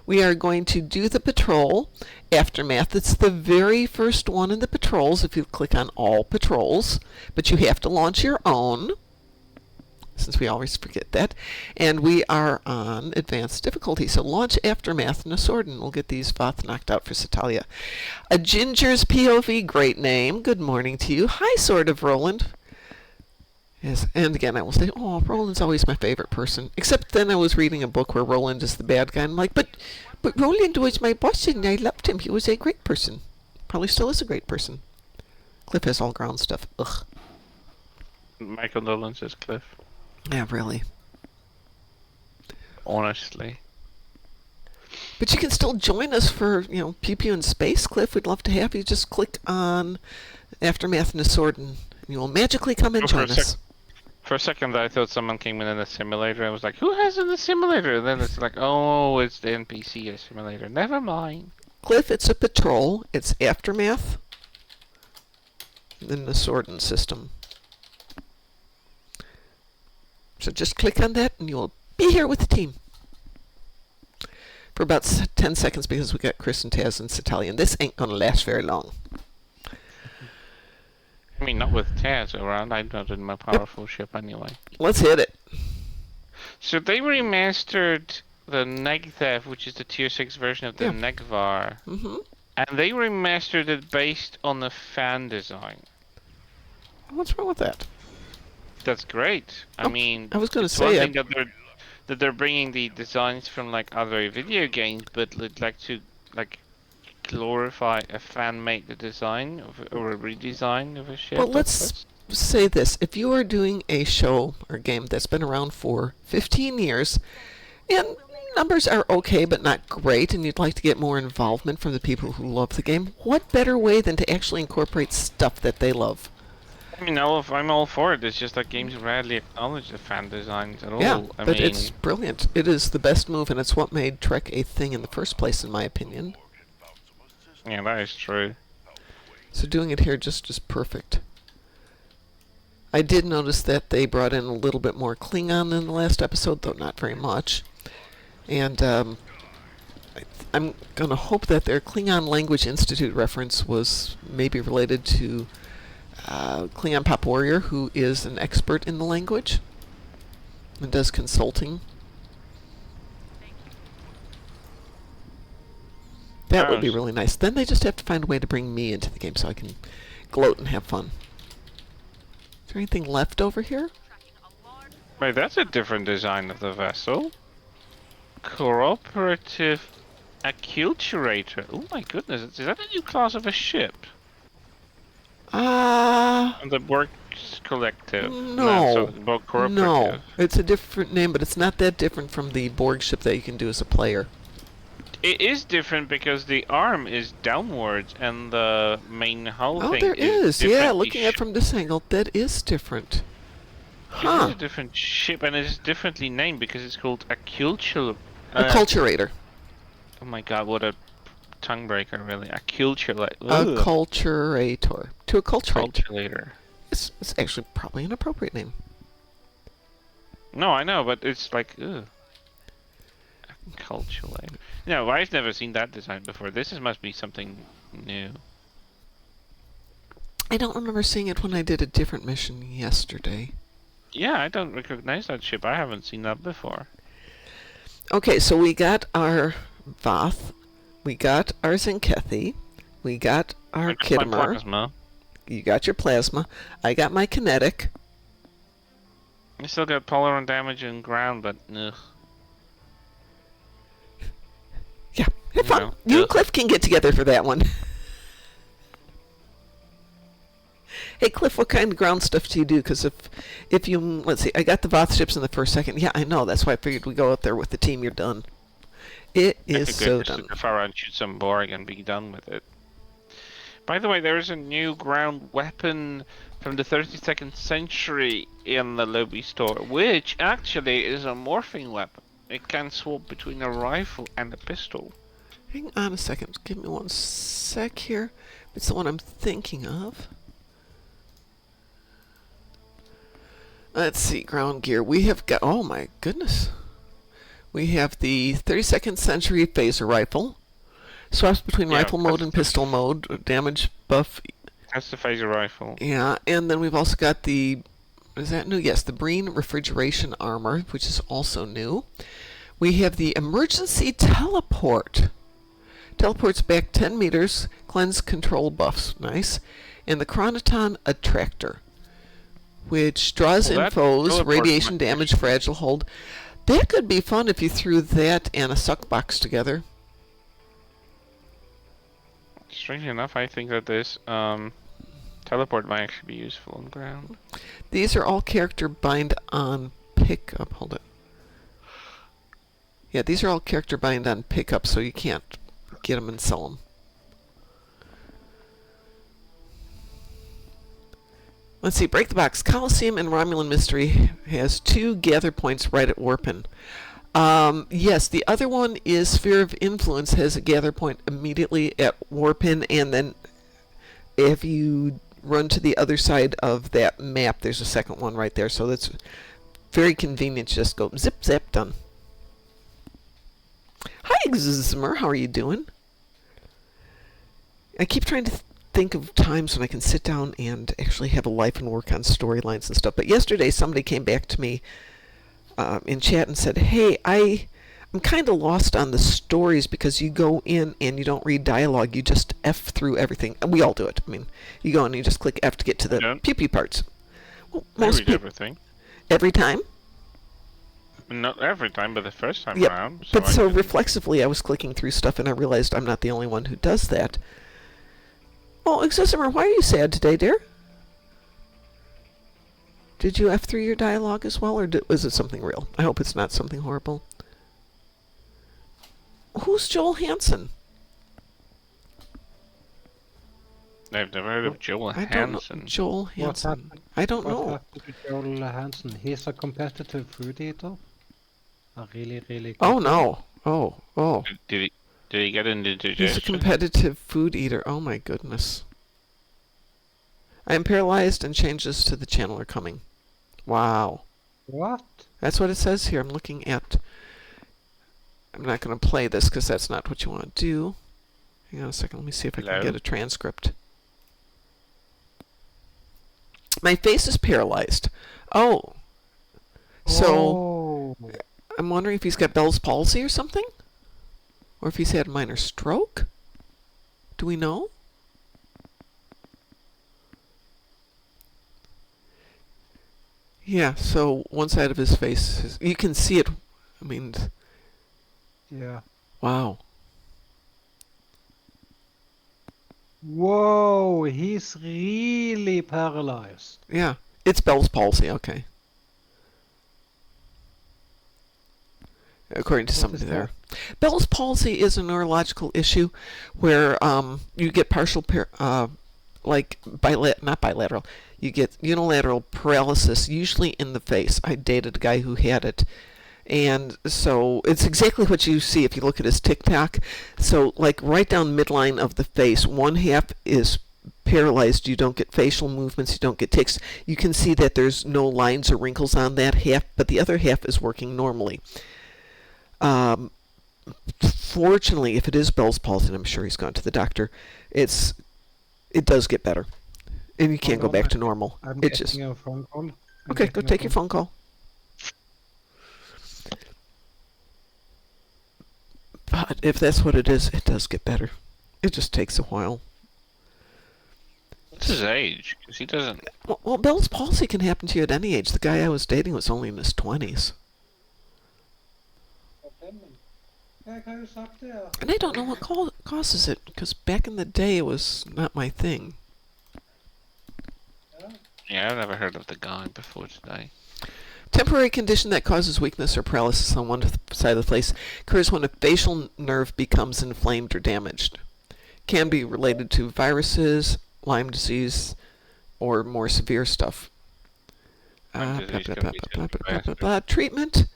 we are going to do the patrol Aftermath. It's the very first one in the patrols if you click on all patrols, but you have to launch your own, since we always forget that. And we are on advanced difficulty. So launch Aftermath and a sword, and we'll get these Voth knocked out for Satalia. A Ginger's POV, great name. Good morning to you. Hi, Sword of Roland. Yes, and again, I will say, oh, Roland's always my favorite person. Except then I was reading a book where Roland is the bad guy, and I'm like, but Roland was my boss, and I loved him. He was a great person. Probably still is a great person. Cliff has all ground stuff. Ugh. My condolences, Cliff. Yeah, really. Honestly. But you can still join us for, Pew Pew in Space, Cliff. We'd love to have you. Just click on Aftermath and a sword, and you will magically come and join us. For a second, I thought someone came in a simulator. I was like, who has in the simulator? And then it's like, oh, it's the NPC simulator. Never mind. Cliff, it's a patrol. It's Aftermath. And then the Sword system. So just click on that and you'll be here with the team. For about 10 seconds because we got Chris and Taz and Satalia. And this ain't going to last very long. I mean, not with Taz around. I'm not in my powerful ship anyway. Let's hit it. So they remastered the Negthev, which is the tier 6 version of the Negvar. Mm-hmm. And they remastered it based on the fan design. What's wrong with that? That's great. I mean, I was going to it's say one thing that they're bringing the designs from like other video games, but they'd like to glorify a fan-made design or a redesign of a ship. Well, let's say this. If you are doing a show or game that's been around for 15 years, and numbers are okay but not great, and you'd like to get more involvement from the people who love the game, what better way than to actually incorporate stuff that they love? I mean, I'm all for it. It's just that games rarely acknowledge the fan designs at all. Yeah, I but mean, it's brilliant. It is the best move, and it's what made Trek a thing in the first place, in my opinion. yeah, that is true. So doing it here just is perfect. I did notice that they brought in a little bit more Klingon in the last episode, though not very much. And I'm going to hope that their Klingon Language Institute reference was maybe related to Klingon Pop Warrior, who is an expert in the language and does consulting. That would be really nice. Then they just have to find a way to bring me into the game so I can gloat and have fun. Is there anything left over here? Wait, that's a different design of the vessel. Cooperative Acculturator. Oh my goodness, is that a new class of a ship? And the Borg Collective. No. Borg Cooperative. No. It's a different name, but it's not that different from the Borg ship that you can do as a player. It is different because the arm is downwards and the main hull thing there is is. Yeah, looking at it from this angle, that is different. It is a different ship, and it is differently named because it's called Acculturator. Acculturator. Oh my god, what a tongue breaker, really. Acculturator. Acculturator. To acculturate. Acculturator. It's actually probably an appropriate name. No, I know, but it's like, ugh. Acculturator. No, I've never seen that design before. Must be something new. I don't remember seeing it when I did a different mission yesterday. Yeah, I don't recognize that ship. I haven't seen that before. Okay, so we got our Voth, we got our Tzenkethi, We got our I got my Kittimer. plasma. You got your plasma. I got my kinetic. I still got tolerant damage and ground, but ugh. Yeah, have fun. No. You and Ugh. Cliff can get together for that one. Hey, Cliff, what kind of ground stuff do you do? Because if you, let's see, I got the Voth ships in the first second. Yeah, I know. That's why I figured we go out there with the team. You're done. It is so done. Go far and shoot some Borg and be done with it. By the way, there is a new ground weapon from the 32nd century in the lobby store, which actually is a morphing weapon. It can swap between a rifle and a pistol. Hang on a second. Give me one sec here. It's the one I'm thinking of. Let's see, ground gear. We have got, oh my goodness. We have the 32nd century phaser rifle. Swaps between rifle mode and pistol mode. Damage buff. That's the phaser rifle. Yeah, and then we've also got the, is that new? Yes, the Breen refrigeration armor, which is also new. We have the emergency teleport. Teleports back 10 meters. Cleanse control buffs. Nice. And the Chronoton attractor, which draws in foes, radiation damage, fragile hold. That could be fun if you threw that and a suck box together. Strangely enough, I think that this teleport might actually be useful on ground. These are all character bind on pickup. Hold it. Yeah, these are all character bind on pickup, so you can't get them and sell them. Let's see, Break the Box. Coliseum and Romulan Mystery has 2 gather points right at Warpin. Yes, the other one is Sphere of Influence, has a gather point immediately at Warpin, and then if you run to the other side of that map, there's a second one right there, so that's very convenient. Just go zip, zap, done. Hi, Xizmer, how are you doing? I keep trying to think of times when I can sit down and actually have a life and work on storylines and stuff. But yesterday somebody came back to me in chat and said, hey, I'm kind of lost on the stories because you go in and you don't read dialogue. You just F through everything. And we all do it. I mean, you go and you just click F to get to the pew-pew parts. Well, I read everything. Every time? Not every time, but the first time yep. around. So reflexively I was clicking through stuff and I realized I'm not the only one who does that. Oh, Exisimer, why are you sad today, dear? Did you F through your dialogue as well, or was it something real? I hope it's not something horrible. Who's Joel Hansen? I've never heard of Joel Hansen. Joel Hansen. I don't know. What happened to Joel Hansen? He's a competitive food eater. A really good Oh, no. Oh. Did he get into indigestion? He's a competitive food eater. Oh my goodness. I am paralyzed and changes to the channel are coming. Wow. What? That's what it says here. I'm looking at... I'm not going to play this because that's not what you want to do. Hang on a second. Let me see if I can get a transcript. My face is paralyzed. Oh. So, I'm wondering if he's got Bell's palsy or something? Or if he's had a minor stroke? Do we know? Yeah, so one side of his face, you can see it. I mean... Yeah. Wow. Whoa, he's really paralyzed. Yeah, it's Bell's palsy, okay. According to somebody there. Bell's palsy is a neurological issue where you get partial, not bilateral, you get unilateral paralysis, usually in the face. I dated a guy who had it. And so it's exactly what you see if you look at his TikTok. So like right down midline of the face, one half is paralyzed. You don't get facial movements. You don't get tics. You can see that there's no lines or wrinkles on that half, but the other half is working normally. Fortunately, if it is Bell's palsy, and I'm sure he's gone to the doctor, it does get better. And you can't go back to normal. I'm getting a phone call. Okay, go take your phone call. But if that's what it is, it does get better. It just takes a while. What's his age? Because he doesn't... Well, Bell's palsy can happen to you at any age. The guy I was dating was only in his 20s. And I don't know what causes it, because back in the day it was not my thing. Yeah, I've never heard of the guy before today. Temporary condition that causes weakness or paralysis on one side of the face occurs when a facial nerve becomes inflamed or damaged. Can be related to viruses, Lyme disease, or more severe stuff. Treatment.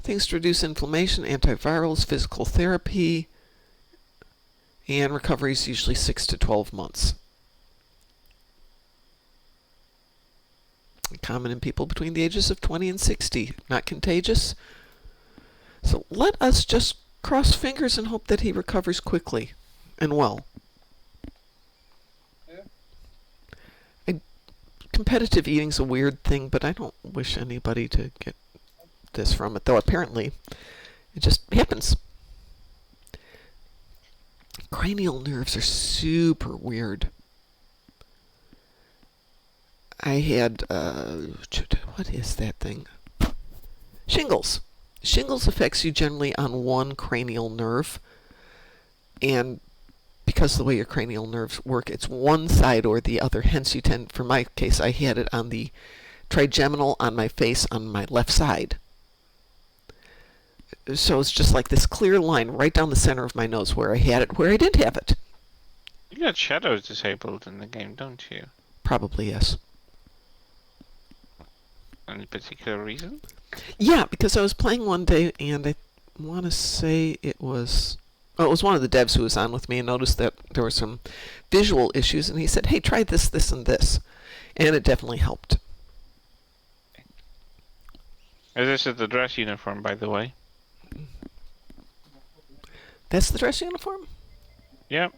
Things to reduce inflammation, antivirals, physical therapy, and recovery is usually 6 to 12 months. Common in people between the ages of 20 and 60. Not contagious. So let us just cross fingers and hope that he recovers quickly and well. Competitive eating's a weird thing, but I don't wish anybody to get this from it, though apparently it just happens. Cranial nerves are super weird. I had, what is that thing? Shingles. Shingles affects you generally on one cranial nerve, and because of the way your cranial nerves work, it's one side or the other. Hence, you tend, for my case, I had it on the trigeminal on my face on my left side. So it's just like this clear line right down the center of my nose where I had it, where I didn't have it. You got shadows disabled in the game, don't you? Probably, yes. Any particular reason? Yeah, because I was playing one day, and I want to say it was... Oh, it was one of the devs who was on with me and noticed that there were some visual issues, and he said, hey, try this, this, and this. And it definitely helped. This is the dress uniform, by the way. That's the dress uniform? Yep.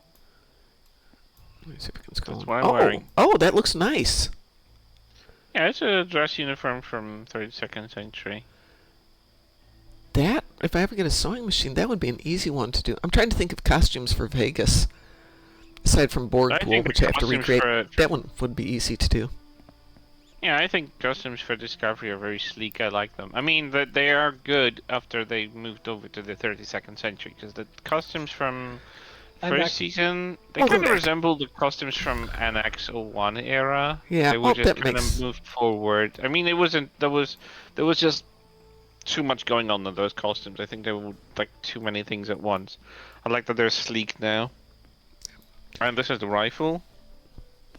Let me see if I can scroll. That's what I'm wearing. Oh, that looks nice. Yeah, it's a dress uniform from 32nd century. That, if I ever get a sewing machine, that would be an easy one to do. I'm trying to think of costumes for Vegas. Aside from Board Pool, which I have to recreate, that one would be easy to do. Yeah, I think costumes for Discovery are very sleek. I like them. I mean, they are good after they moved over to the 32nd century, because the costumes from first season, they kind of resemble the costumes from Annex 01 era. Yeah, they were just kind of moved forward. I mean, there was just too much going on in those costumes. I think they were like too many things at once. I like that they're sleek now. And this is the rifle.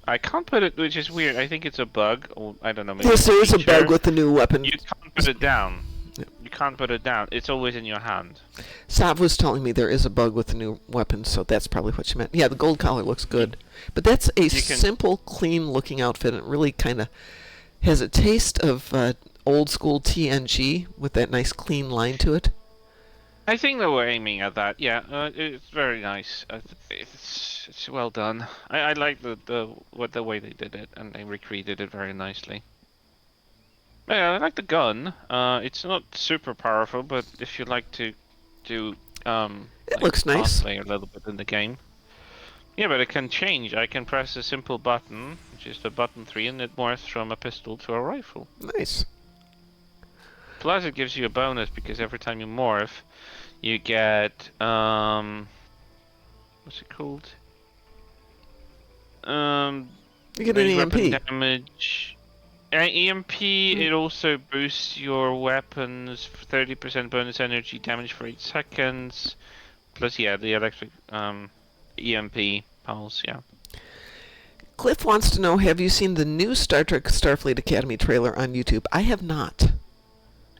I can't put it, which is weird. I think it's a bug, or I don't know. Maybe yes, there is a bug with the new weapon. You can't put it down. Yeah. You can't put it down. It's always in your hand. Sav was telling me there is a bug with the new weapon, so that's probably what she meant. Yeah, the gold collar looks good. But that's a simple, clean-looking outfit, and it really kind of has a taste of old-school TNG with that nice, clean line to it. I think they were aiming at that. Yeah, it's very nice. It's well done. I like the way they did it, and they recreated it very nicely. Yeah, I like the gun. It's not super powerful, but if you like to do it looks nice. Play a little bit in the game. Yeah, but it can change. I can press a simple button, which is the button 3, and it morphs from a pistol to a rifle. Nice. Plus, it gives you a bonus because every time you morph, you get what's it called? You get an EMP. Damage. EMP. It also boosts your weapons 30% bonus energy damage for 8 seconds. Plus, yeah, the electric EMP pulse. Yeah. Cliff wants to know: have you seen the new Star Trek Starfleet Academy trailer on YouTube? I have not.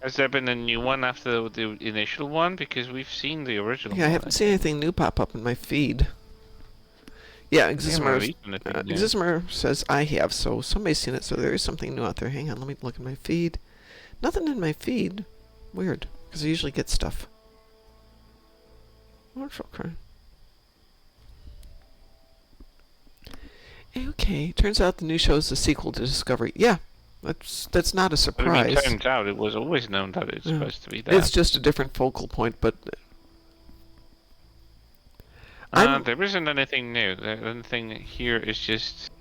Has there been a new one after the initial one? Because we've seen the original one. Yeah, I haven't seen anything new pop up in my feed. Yeah, Exismer says I have, so somebody's seen it, so there is something new out there. Hang on, let me look at my feed. Nothing in my feed. Weird, because I usually get stuff. Okay. Okay, turns out the new show is a sequel to Discovery. Yeah, that's not a surprise. It turns out it was always known that it's supposed to be that. It's just a different focal point, but... there isn't anything new. The only thing here is just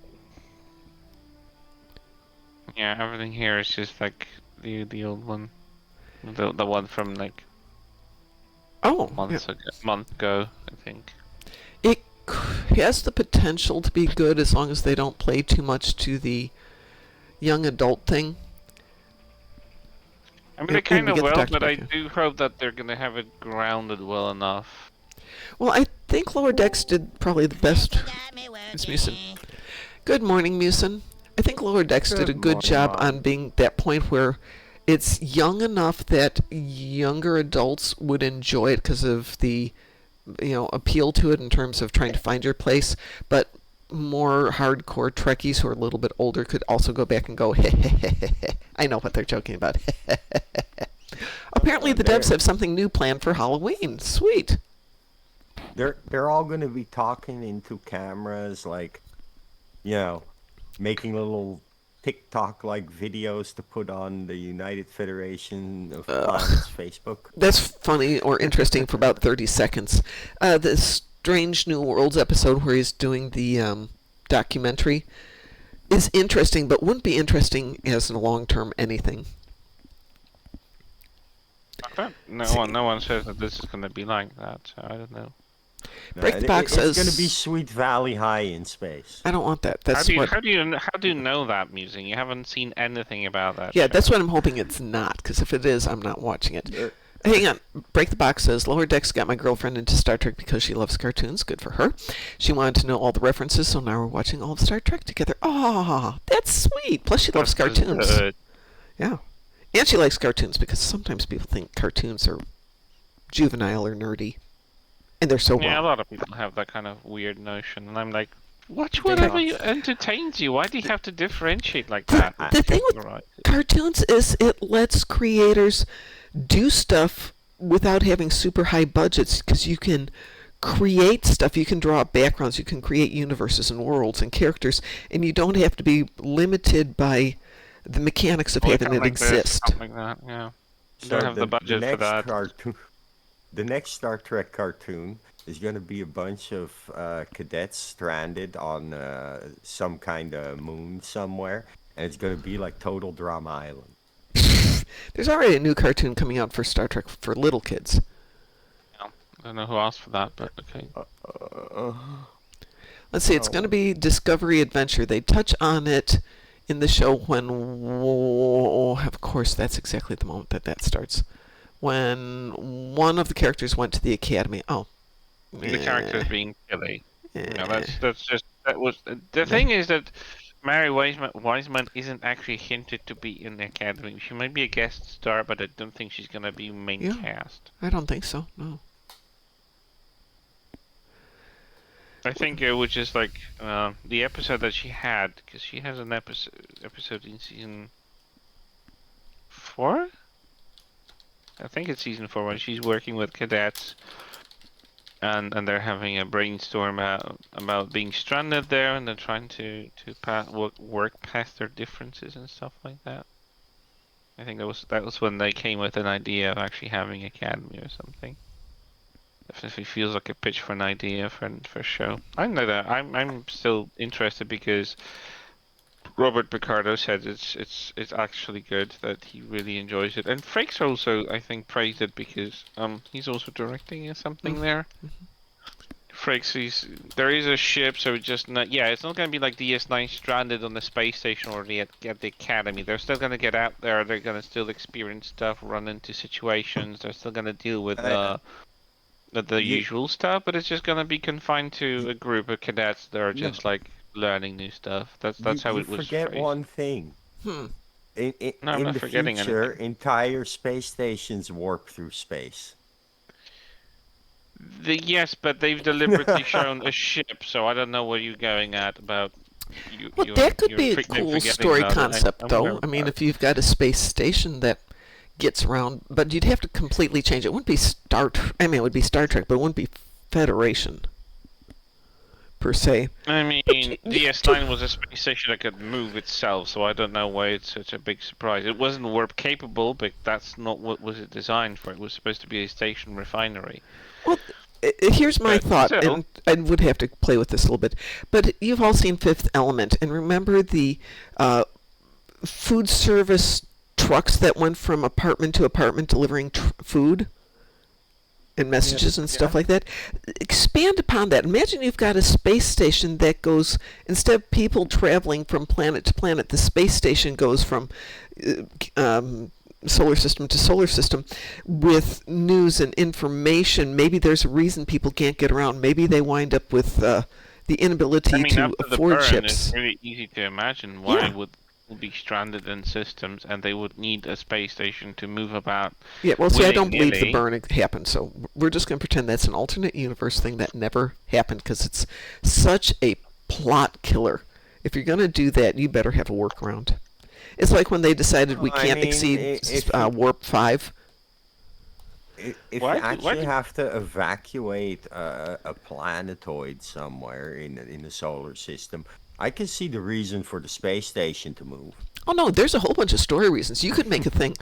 Yeah, everything here is just like the old one, the one from like Oh, yeah. month ago, I think. It has the potential to be good as long as they don't play too much to the young adult thing. I mean, they And kind we of get the will, doctor but back I here. do hope that they're gonna have it grounded well enough. Well, I think Lower Decks did probably the best. It's Musin. Good morning, Musin. I think Lower Decks did a Good good morning, job Mom. on being that point where it's young enough that younger adults would enjoy it because of the appeal to it in terms of trying to find your place, but more hardcore Trekkies who are a little bit older could also go back and go, I know what they're joking about. Apparently, the devs have something new planned for Halloween. Sweet. They're all going to be talking into cameras, like, making little TikTok-like videos to put on the United Federation of Planets Facebook. That's funny or interesting for about 30 seconds. The Strange New Worlds episode where he's doing the documentary is interesting, but wouldn't be interesting as a long-term anything. No one says that this is gonna be like that, so I don't know. Break the Box It's says going to be Sweet Valley High in space. I don't want that. That's How do you know that, Musing? You haven't seen anything about that. Yeah, show. that's what I'm hoping it's not, because if it is, I'm not watching it. They're- Hang on. Break the Box says Lower Decks got my girlfriend into Star Trek because she loves cartoons. Good for her. She wanted to know all the references, so now we're watching all of Star Trek together. Oh, that's sweet. Plus, she loves That's cartoons. good. Yeah. And she likes cartoons because sometimes people think cartoons are juvenile or nerdy. And they're so Yeah, a wrong. lot of people have that kind of weird notion, and I'm like, watch whatever entertains you. Why do you have to differentiate like that? The thing with Right. cartoons is it lets creators do stuff without having super high budgets because you can create stuff, you can draw up backgrounds, you can create universes and worlds and characters, and you don't have to be limited by the mechanics of having it exist. Something like that, yeah. You don't have the budget for that. The next Star Trek cartoon is going to be a bunch of cadets stranded on some kind of moon somewhere, and it's going to be like Total Drama Island. There's already a new cartoon coming out for Star Trek for little kids. I don't know who asked for that, but okay. Let's see, it's going to be Discovery Adventure. They touch on it in the show when, of course, that's exactly the moment that starts. When one of the characters went to the academy. Oh. The characters being silly. Yeah. That was the thing is that Mary Wiseman isn't actually hinted to be in the academy. She might be a guest star, but I don't think she's gonna be main cast. I don't think so, no. I think it was just like the episode that she had, because she has an episode in season 4. I think it's season 4 when she's working with cadets, and they're having a brainstorm about being stranded there, and they're trying to work past their differences and stuff like that. I think that was when they came with an idea of actually having academy or something. Definitely feels like a pitch for an idea for a show. I know that I'm still interested because Robert Picardo said it's actually good, that he really enjoys it, and Frakes also I think praised it because he's also directing something there. Frakes, there is a ship, so it's just not it's not gonna be like DS9 stranded on the space station or at the academy. They're still gonna get out there. They're gonna still experience stuff, run into situations. They're still gonna deal with the usual stuff, but it's just gonna be confined to a group of cadets that are just like learning new stuff. That's how it was. You forget phrased. one thing. No, I'm In not the forgetting future, anything. entire space stations warp through space. Yes, but they've deliberately shown a ship, so I don't know what you're going at about. Well, that could be a them cool forgetting story about it. concept, I'm though. aware I mean, of if you've got a space station that gets around, but you'd have to completely change it. It wouldn't be it would be Star Trek, but it wouldn't be Federation, per se. I mean, DS9 was a space station that could move itself, so I don't know why it's such a big surprise. It wasn't warp capable, but that's not what was it designed for. It was supposed to be a station refinery. Well, here's my But thought, still. and I would have to play with this a little bit. But you've all seen Fifth Element, and remember the food service trucks that went from apartment to apartment delivering food and messages and stuff like that. Expand upon that. Imagine you've got a space station that goes, instead of people traveling from planet to planet, the space station goes from solar system to solar system with news and information. Maybe there's a reason people can't get around. Maybe they wind up with the inability to after the afford burn, ships. it's really easy to imagine why Yeah. would be stranded in systems, and they would need a space station to move about. Yeah, well, see, I don't believe the willy-nilly. burn happened, so we're just going to pretend that's an alternate universe thing that never happened, because it's such a plot killer. If you're going to do that, you better have a workaround. It's like when they decided we Well, I can't mean, exceed if you- warp 5. If Why you do- why actually do- have to evacuate a planetoid somewhere in the solar system, I can see the reason for the space station to move. Oh no, there's a whole bunch of story reasons. You could make a thing.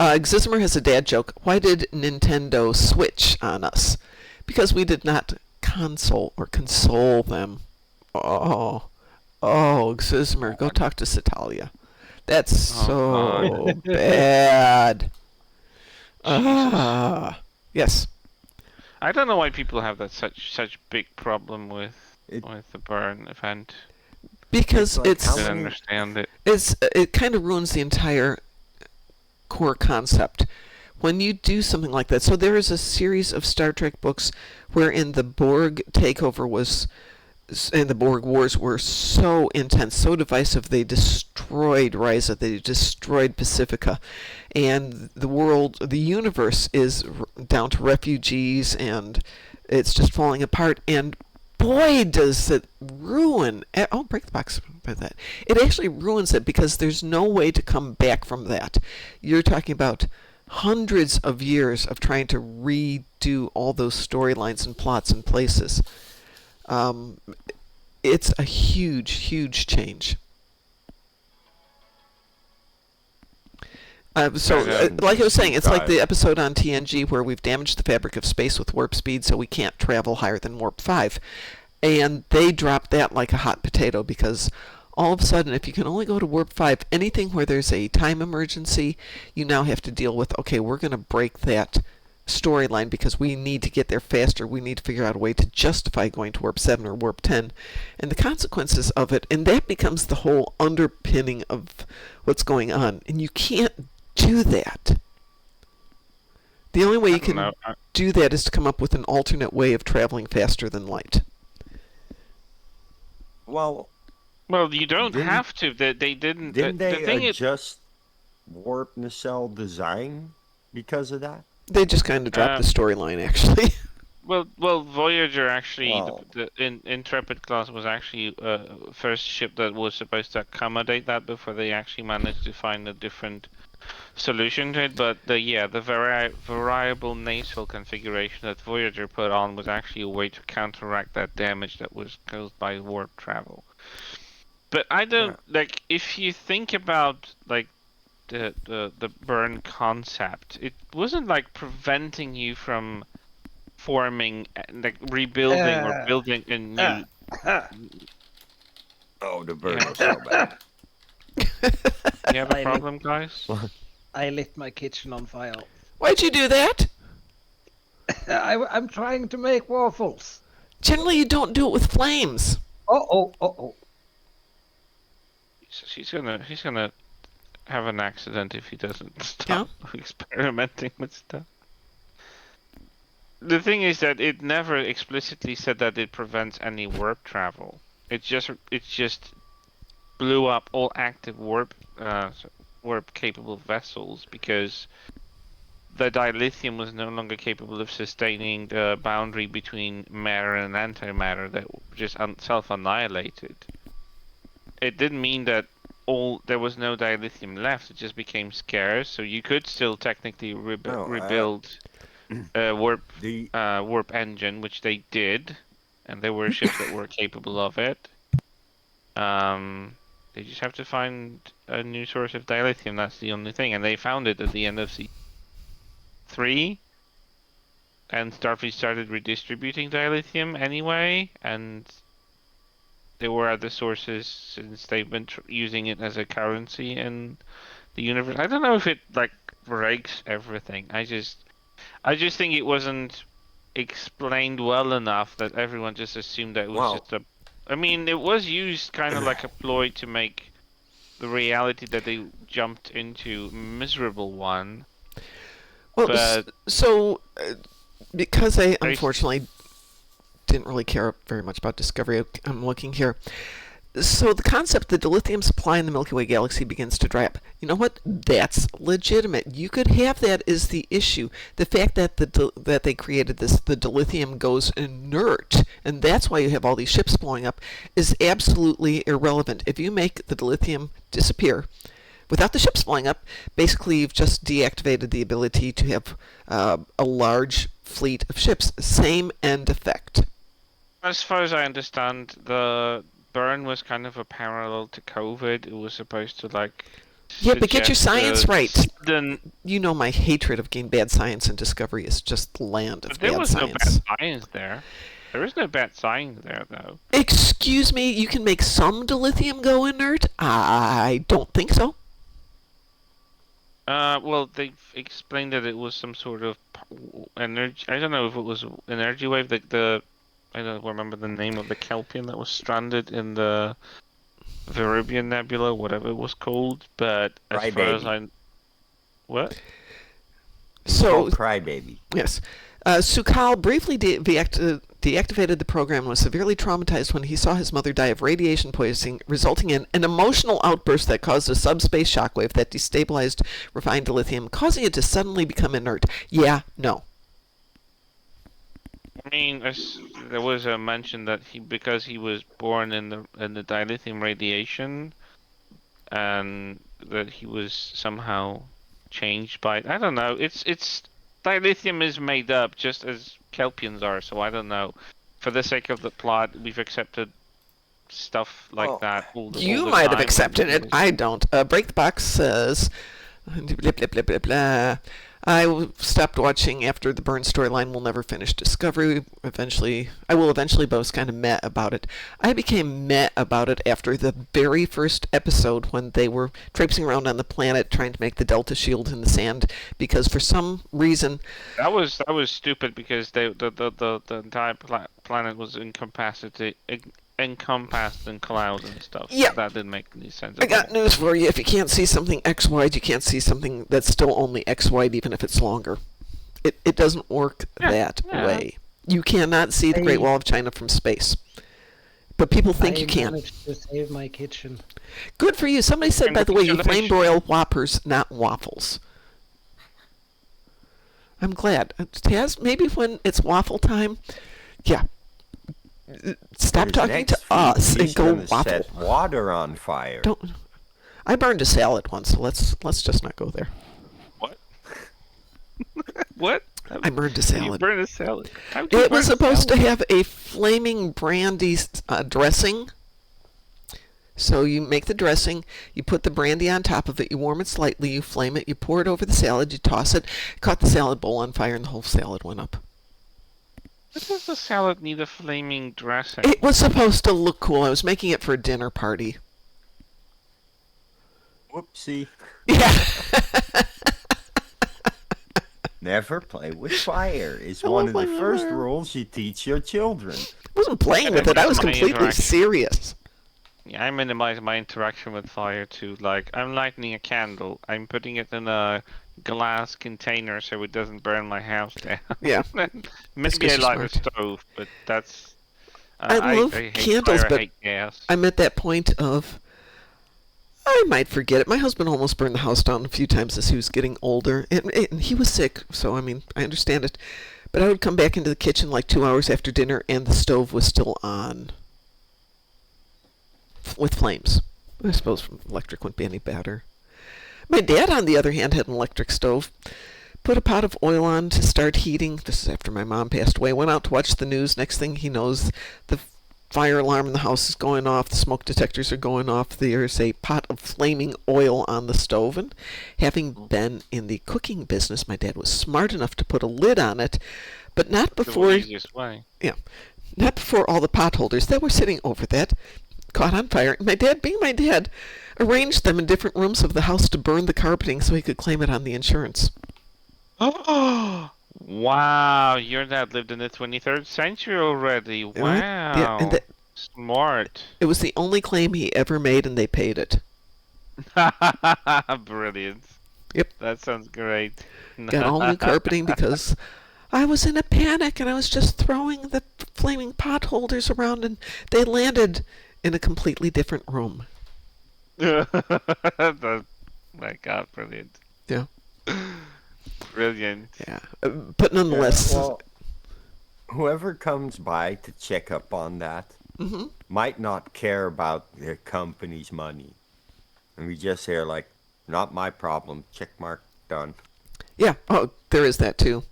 Xismer has a dad joke. Why did Nintendo switch on us? Because we did not console them. Oh, Xismer, go talk to Satalia. That's so bad. Yes. I don't know why people have that such big problem with It- the burn event. Because like it's how I don't many- understand it. it kind of ruins the entire core concept when you do something like that. So there is a series of Star Trek books wherein the Borg takeover was, and the Borg wars were so intense, so divisive. They destroyed Risa, they destroyed Pacifica, and the universe is down to refugees, and it's just falling apart. And boy, does it ruin! Oh, break the box by that. It actually ruins it, because there's no way to come back from that. You're talking about hundreds of years of trying to redo all those storylines and plots and places. It's a huge, huge change. Like I was saying, it's like the episode on TNG where we've damaged the fabric of space with warp speed, so we can't travel higher than warp 5. And they dropped that like a hot potato, because all of a sudden, if you can only go to warp 5, anything where there's a time emergency, you now have to deal with, okay, we're going to break that storyline because we need to get there faster. We need to figure out a way to justify going to warp 7 or warp 10, and the consequences of it, and that becomes the whole underpinning of what's going on, and you can't do that. The only way you can do that is to come up with an alternate way of traveling faster than light. Well, you don't Didn't- have to. They didn't. didn't the they thing is, adjust warp nacelle design because of that? They just kind of dropped the storyline, actually. well, Voyager actually, Wow. the Intrepid class was actually first ship that was supposed to accommodate that before they actually managed to find a different solution to it. But the variable nacelle configuration that Voyager put on was actually a way to counteract that damage that was caused by warp travel. But I don't like, if you think about like the burn concept, it wasn't like preventing you from forming, like rebuilding or building a new. Oh, the burn was so bad. You have a problem, guys? I lit my kitchen on fire. Why'd you do that? I'm trying to make waffles. Generally, you don't do it with flames. Oh. She's gonna have an accident if he doesn't stop experimenting with stuff. The thing is that it never explicitly said that it prevents any warp travel. It just blew up all active warp capable vessels, because the dilithium was no longer capable of sustaining the boundary between matter and antimatter that just self-annihilated. It didn't mean that there was no dilithium left. It just became scarce, so you could still technically rebuild a warp engine, which they did, and there were ships that were capable of it. They just have to find a new source of dilithium. That's the only thing, and they found it at the end of season 3. And Starfleet started redistributing dilithium anyway, and there were other sources since they've been using it as a currency in the universe. I don't know if it like breaks everything. I just think it wasn't explained well enough that everyone just assumed that it was Well- just a. I mean, it was used kind of like a ploy to make the reality that they jumped into a miserable one. Well, But because I unfortunately didn't really care very much about Discovery, I'm looking here. So the concept the dilithium supply in the Milky Way galaxy begins to dry up. You know what? That's legitimate. You could have that as the issue. The fact that that they created this, the dilithium goes inert, and that's why you have all these ships blowing up, is absolutely irrelevant. If you make the dilithium disappear without the ships blowing up, basically you've just deactivated the ability to have a large fleet of ships. Same end effect. as far as I understand, the burn was kind of a parallel to COVID. It was supposed to like. Yeah, but get your suggest science right. Then You know my hatred of getting bad science and Discovery is just the land of there bad was science. no bad science there. There is no bad science there, though. Excuse me, you can make some dilithium go inert? I don't think so. Well, they explained that it was some sort of energy. I don't know if it was energy wave. I don't remember the name of the Kelpian that was stranded in the Viribian Nebula, whatever it was called. But as far as Crybaby. what? So, Crybaby. yes. Sukhal briefly deactivated the program and was severely traumatized when he saw his mother die of radiation poisoning, resulting in an emotional outburst that caused a subspace shockwave that destabilized refined dilithium, causing it to suddenly become inert. Yeah, no. I mean, there was a mention that because he was born in the dilithium radiation, and that he was somehow changed by it. I don't know. It's dilithium is made up just as Kelpians are, so I don't know. For the sake of the plot, we've accepted stuff like Well, that. You all the might have time. accepted it. I don't. Break the Box says, blah, blah, blah, blah, blah. I stopped watching after the Burn storyline will never finish. Discovery I will eventually, but I was kind of meh about it. I became meh about it after the very first episode when they were traipsing around on the planet trying to make the Delta Shield in the sand, because for some reason That was stupid because the entire planet was encompassed in clouds and stuff. Yeah. That didn't make any sense. I at got all. news for you. If you can't see something X-wide, you can't see something that's still only X-wide, even if it's longer. It doesn't work that way. You cannot see the Great Wall of China from space. But people think I you can. managed to save my kitchen. Good for you. Somebody said, And by the way, you congratulations. flame broil Whoppers, not waffles. I'm glad. Taz, maybe when it's waffle time, yeah. Stop His talking next to feat, us and he's go gonna waffle. set water on fire. Don't. I burned a salad once, so let's just not go there. What? What? I burned a You salad. burned a salad. How'd you It burn was a supposed to salad? have a flaming brandy dressing. So you make the dressing, you put the brandy on top of it, you warm it slightly, you flame it, you pour it over the salad, you toss it, caught the salad bowl on fire, and the whole salad went up. What does the salad need a flaming dressing? It was supposed to look cool. I was making it for a dinner party. Whoopsie. Yeah. Never play with fire is I one of love the my first fire. rules you teach your children. I wasn't playing with it. I was completely serious. Yeah, I minimize my interaction with fire to like I'm lighting a candle. I'm putting it in a glass container so it doesn't burn my house down. Yeah. Maybe 'cause I you're light a smart. stove, but that's. I love hate candles, fire, but I hate gas. I'm at that point of I might forget it. My husband almost burned the house down a few times as he was getting older, and he was sick, so I mean, I understand it. But I would come back into the kitchen like 2 hours after dinner, and the stove was still on with flames. I suppose electric wouldn't be any better. My dad, on the other hand, had an electric stove. Put a pot of oil on to start heating. This is after my mom passed away. Went out to watch the news. Next thing he knows, the fire alarm in the house is going off. The smoke detectors are going off. There's a pot of flaming oil on the stove. And having been in the cooking business, my dad was smart enough to put a lid on it, but not The before easiest way. not before all the pot holders that were sitting over that caught on fire. And my dad, being my dad, arranged them in different rooms of the house to burn the carpeting so he could claim it on the insurance. Wow, your dad lived in the 23rd century already. Wow. Yeah, and Smart. it was the only claim he ever made, and they paid it. Brilliant. Yep. That sounds great. Got all new carpeting because I was in a panic and I was just throwing the flaming pot holders around, and they landed in a completely different room. My God, brilliant. Yeah. Brilliant. Yeah. But nonetheless, Well, whoever comes by to check up on that might not care about their company's money. And we just hear like, not my problem, check mark, done. yeah, oh, there is that too.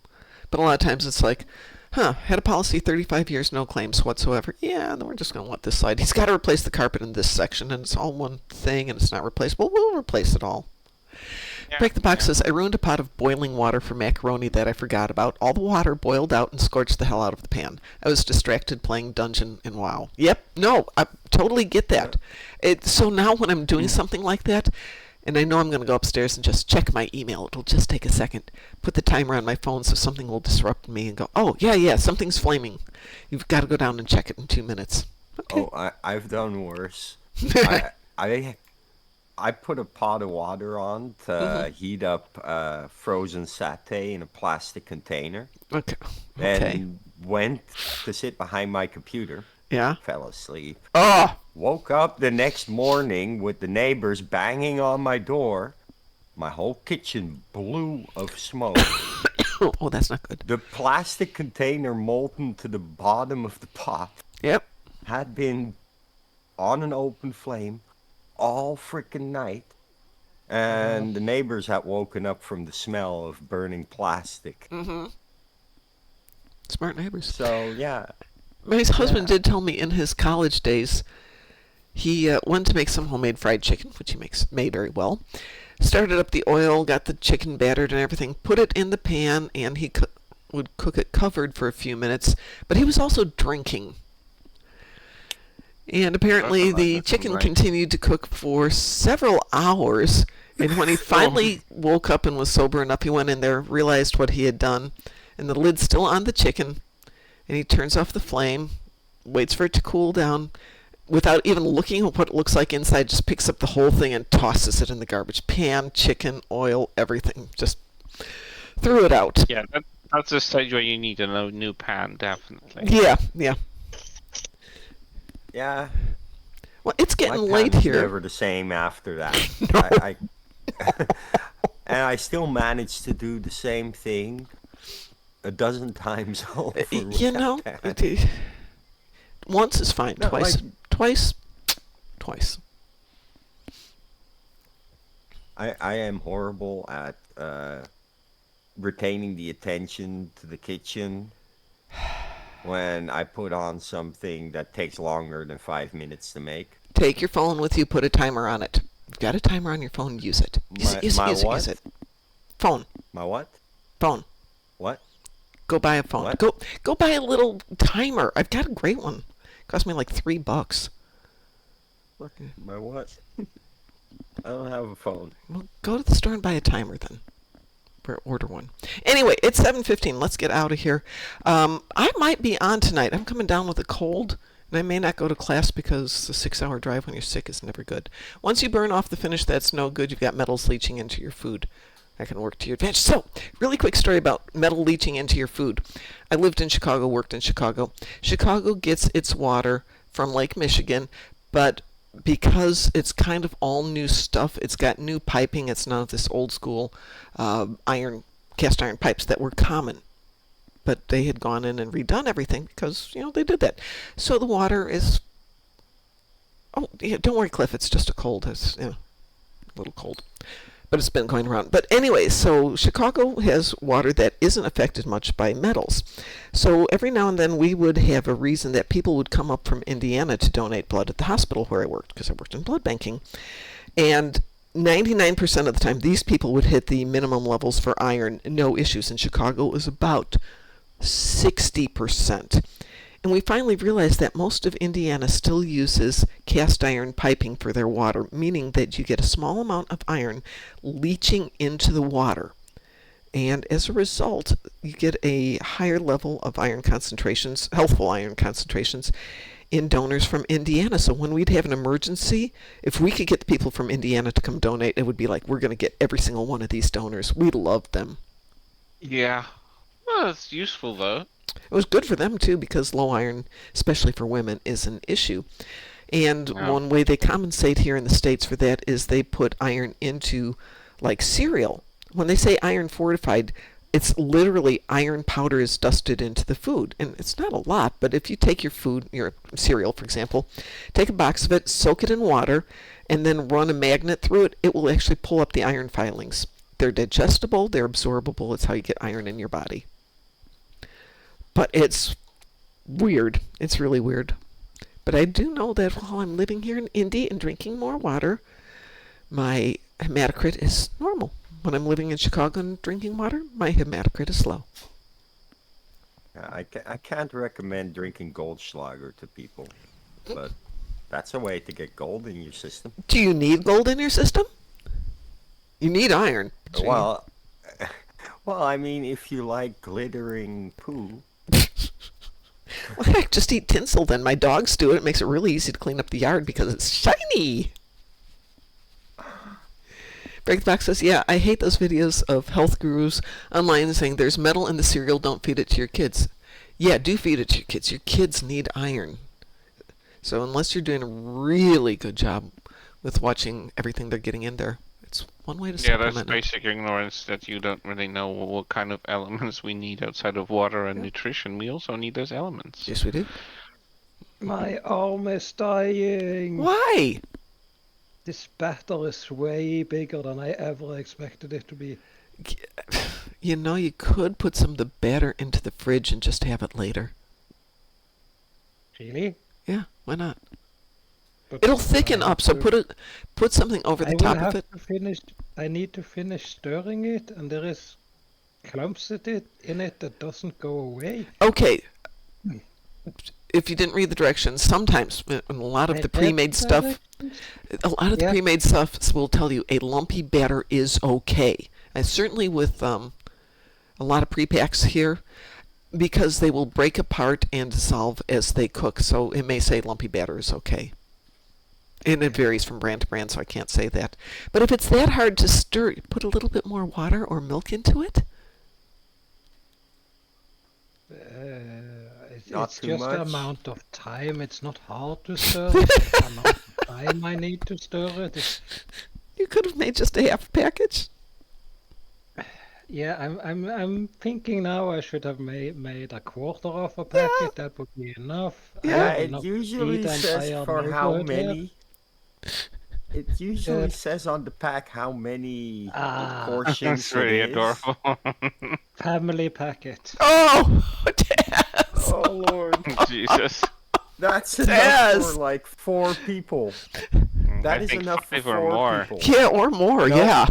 But a lot of times it's like, had a policy 35 years, no claims whatsoever. Yeah, then we're just going to let this slide. He's got to replace the carpet in this section, and it's all one thing, and it's not replaceable. We'll replace it all. Yeah, Break the box says, I ruined a pot of boiling water for macaroni that I forgot about. All the water boiled out and scorched the hell out of the pan. I was distracted playing Dungeon and WoW. Yep, no, I totally get that. So now when I'm doing something like that, and I know I'm going to go upstairs and just check my email, it'll just take a second. Put the timer on my phone so something will disrupt me and go, oh, yeah, something's flaming. You've got to go down and check it in 2 minutes. Okay. Oh, I've done worse. I put a pot of water on to heat up frozen satay in a plastic container. Okay. And went to sit behind my computer. Yeah. Fell asleep. Oh! Woke up the next morning with the neighbors banging on my door. My whole kitchen blew of smoke. Oh, that's not good. The plastic container molten to the bottom of the pot Yep. had been on an open flame all frickin' night. And the neighbors had woken up from the smell of burning plastic. Smart neighbors. So, yeah. My husband did tell me in his college days, he wanted to make some homemade fried chicken, which he made very well. Started up the oil, got the chicken battered and everything, put it in the pan, and he would cook it covered for a few minutes. But he was also drinking. And apparently the chicken continued to cook for several hours. And when he finally woke up and was sober enough, he went in there, realized what he had done, and the lid's still on the chicken. And he turns off the flame, waits for it to cool down, without even looking at what it looks like inside, just picks up the whole thing and tosses it in the garbage. Pan, chicken, oil, everything. Just threw it out. Yeah, that's a stage where you need a new pan, definitely. Yeah. Yeah. Well, it's getting My late pan's here. never the same after that. No. I and I still manage to do the same thing a dozen times over. You know, once is fine. No, Twice. I am horrible at retaining the attention to the kitchen when I put on something that takes longer than 5 minutes to make. Take your phone with you, put a timer on it. You've got a timer on your phone, use it. Use it. Phone. My what? Phone. What? Go buy a phone. What? Go buy a little timer. I've got a great one. It cost me like $3. My what? I don't have a phone. Well, go to the store and buy a timer then. Or order one. Anyway, it's 7:15. Let's get out of here. I might be on tonight. I'm coming down with a cold, and I may not go to class because the 6-hour drive when you're sick is never good. Once you burn off the finish that's no good, you've got metals leaching into your food. That can work to your advantage. So, really quick story about metal leaching into your food. I lived in Chicago, worked in Chicago. Chicago gets its water from Lake Michigan, but because it's kind of all new stuff, it's got new piping. It's none of this old school cast iron pipes that were common. But they had gone in and redone everything because, they did that. So the water is... Oh, yeah, don't worry, Cliff. It's just a cold. It's a little cold. But it's been going around. But anyway, so Chicago has water that isn't affected much by metals. So every now and then we would have a reason that people would come up from Indiana to donate blood at the hospital where I worked, because I worked in blood banking. And 99% of the time, these people would hit the minimum levels for iron, no issues. In Chicago, it was about 60%. And we finally realized that most of Indiana still uses cast iron piping for their water, meaning that you get a small amount of iron leaching into the water. And as a result, you get a higher level of iron concentrations, healthful iron concentrations, in donors from Indiana. So when we'd have an emergency, if we could get the people from Indiana to come donate, it would be like, we're going to get every single one of these donors. We loved them. Yeah. Well, it's useful though. It was good for them too, because low iron, especially for women, is an issue. And Yeah. one way they compensate here in the States for that is they put iron into like cereal. When they say iron fortified, it's literally iron powder is dusted into the food. And it's not a lot, but if you take your food, your cereal for example, take a box of it, soak it in water, and then run a magnet through it, it will actually pull up the iron filings. They're digestible, they're absorbable, it's how you get iron in your body. But it's weird. It's really weird. But I do know that while I'm living here in Indy and drinking more water, my hematocrit is normal. When I'm living in Chicago and drinking water, my hematocrit is low. I can't recommend drinking Goldschlager to people, but that's a way to get gold in your system. Do you need gold in your system? You need iron. Well, I mean, if you like glittering poo. Well, heck, just eat tinsel then. My dogs do it. It makes it really easy to clean up the yard because it's shiny. Break the Box says, yeah, I hate those videos of health gurus online saying there's metal in the cereal, don't feed it to your kids. Yeah, do feed it to your kids. Your kids need iron. So unless you're doing a really good job with watching everything they're getting in there, it's one way to Yeah, supplement that's it. basic ignorance that you don't really know what kind of elements we need outside of water and nutrition. We also need those elements. Yes, we do. My arm is dying. Why? This battle is way bigger than I ever expected it to be. You know, you could put some of the batter into the fridge and just have it later. Really? Yeah, why not? But It'll thicken I have up, so to- put something over the I will top have of it. to finish. I need to finish stirring it, and there is clumps in it that doesn't go away. Okay. If you didn't read the directions, sometimes in a lot of I the read pre-made the stuff, directions. a lot of the Yeah. pre-made stuff will tell you a lumpy batter is okay. And certainly with a lot of pre-packs here, because they will break apart and dissolve as they cook. So it may say lumpy batter is okay. And it varies from brand to brand, so I can't say that. But if it's that hard to stir, put a little bit more water or milk into it. Not It's too just the much. amount of time. It's not hard to stir it. It's the amount of time I need to stir it. You could have made just a half package. Yeah, I'm thinking now I should have made a quarter of a packet. That would be enough. I Yeah, Yeah, have it enough to usually feed says entire for how neighborhood here. many. It usually Yeah. says on the pack how many Ah, portions That's really it is. adorable. family packet. Oh, Taz! Oh lord, Jesus. that's enough Yes. for like 4 people. That I is think enough for 5 or 4 more. people. Yeah, or more, No. yeah.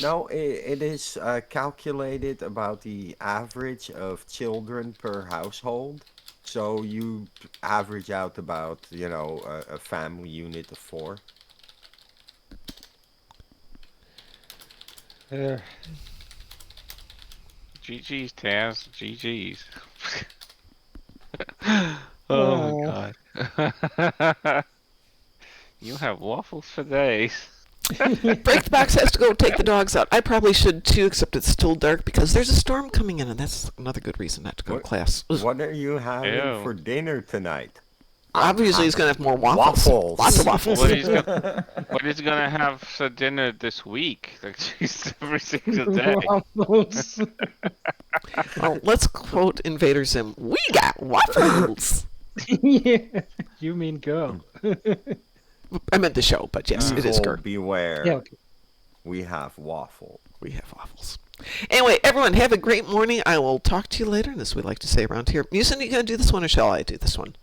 No, it is calculated about the average of children per household. So you average out about, a family unit of 4. GG's, Taz. GG's. Oh my god. You have waffles for days. Break the Box has to go take the dogs out. I probably should too, except it's still dark because there's a storm coming in, and that's another good reason not to go to class. What are you having Ew. for dinner tonight? Obviously, he's going to have more waffles. Waffles. Lots of waffles. What he's gonna have for dinner this week? Like, jeez, every single day. Waffles. Well, let's quote Invader Zim. We got waffles. Yeah. You mean girl? I meant the show, but yes, it is Evil Gert. beware. Yeah. Okay. We have waffle. We have waffles. Anyway, everyone, have a great morning. I will talk to you later, and as we like to say around here. Musin, you going to do this one, or shall I do this one?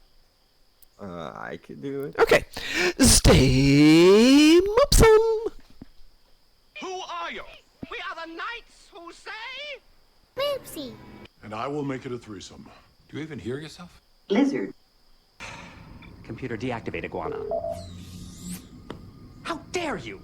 I could do it. Okay. Stay Moopsin. Who are you? We are the knights who say... Moopsy. And I will make it a threesome. Do you even hear yourself? Lizard. Computer deactivate iguana. How dare you?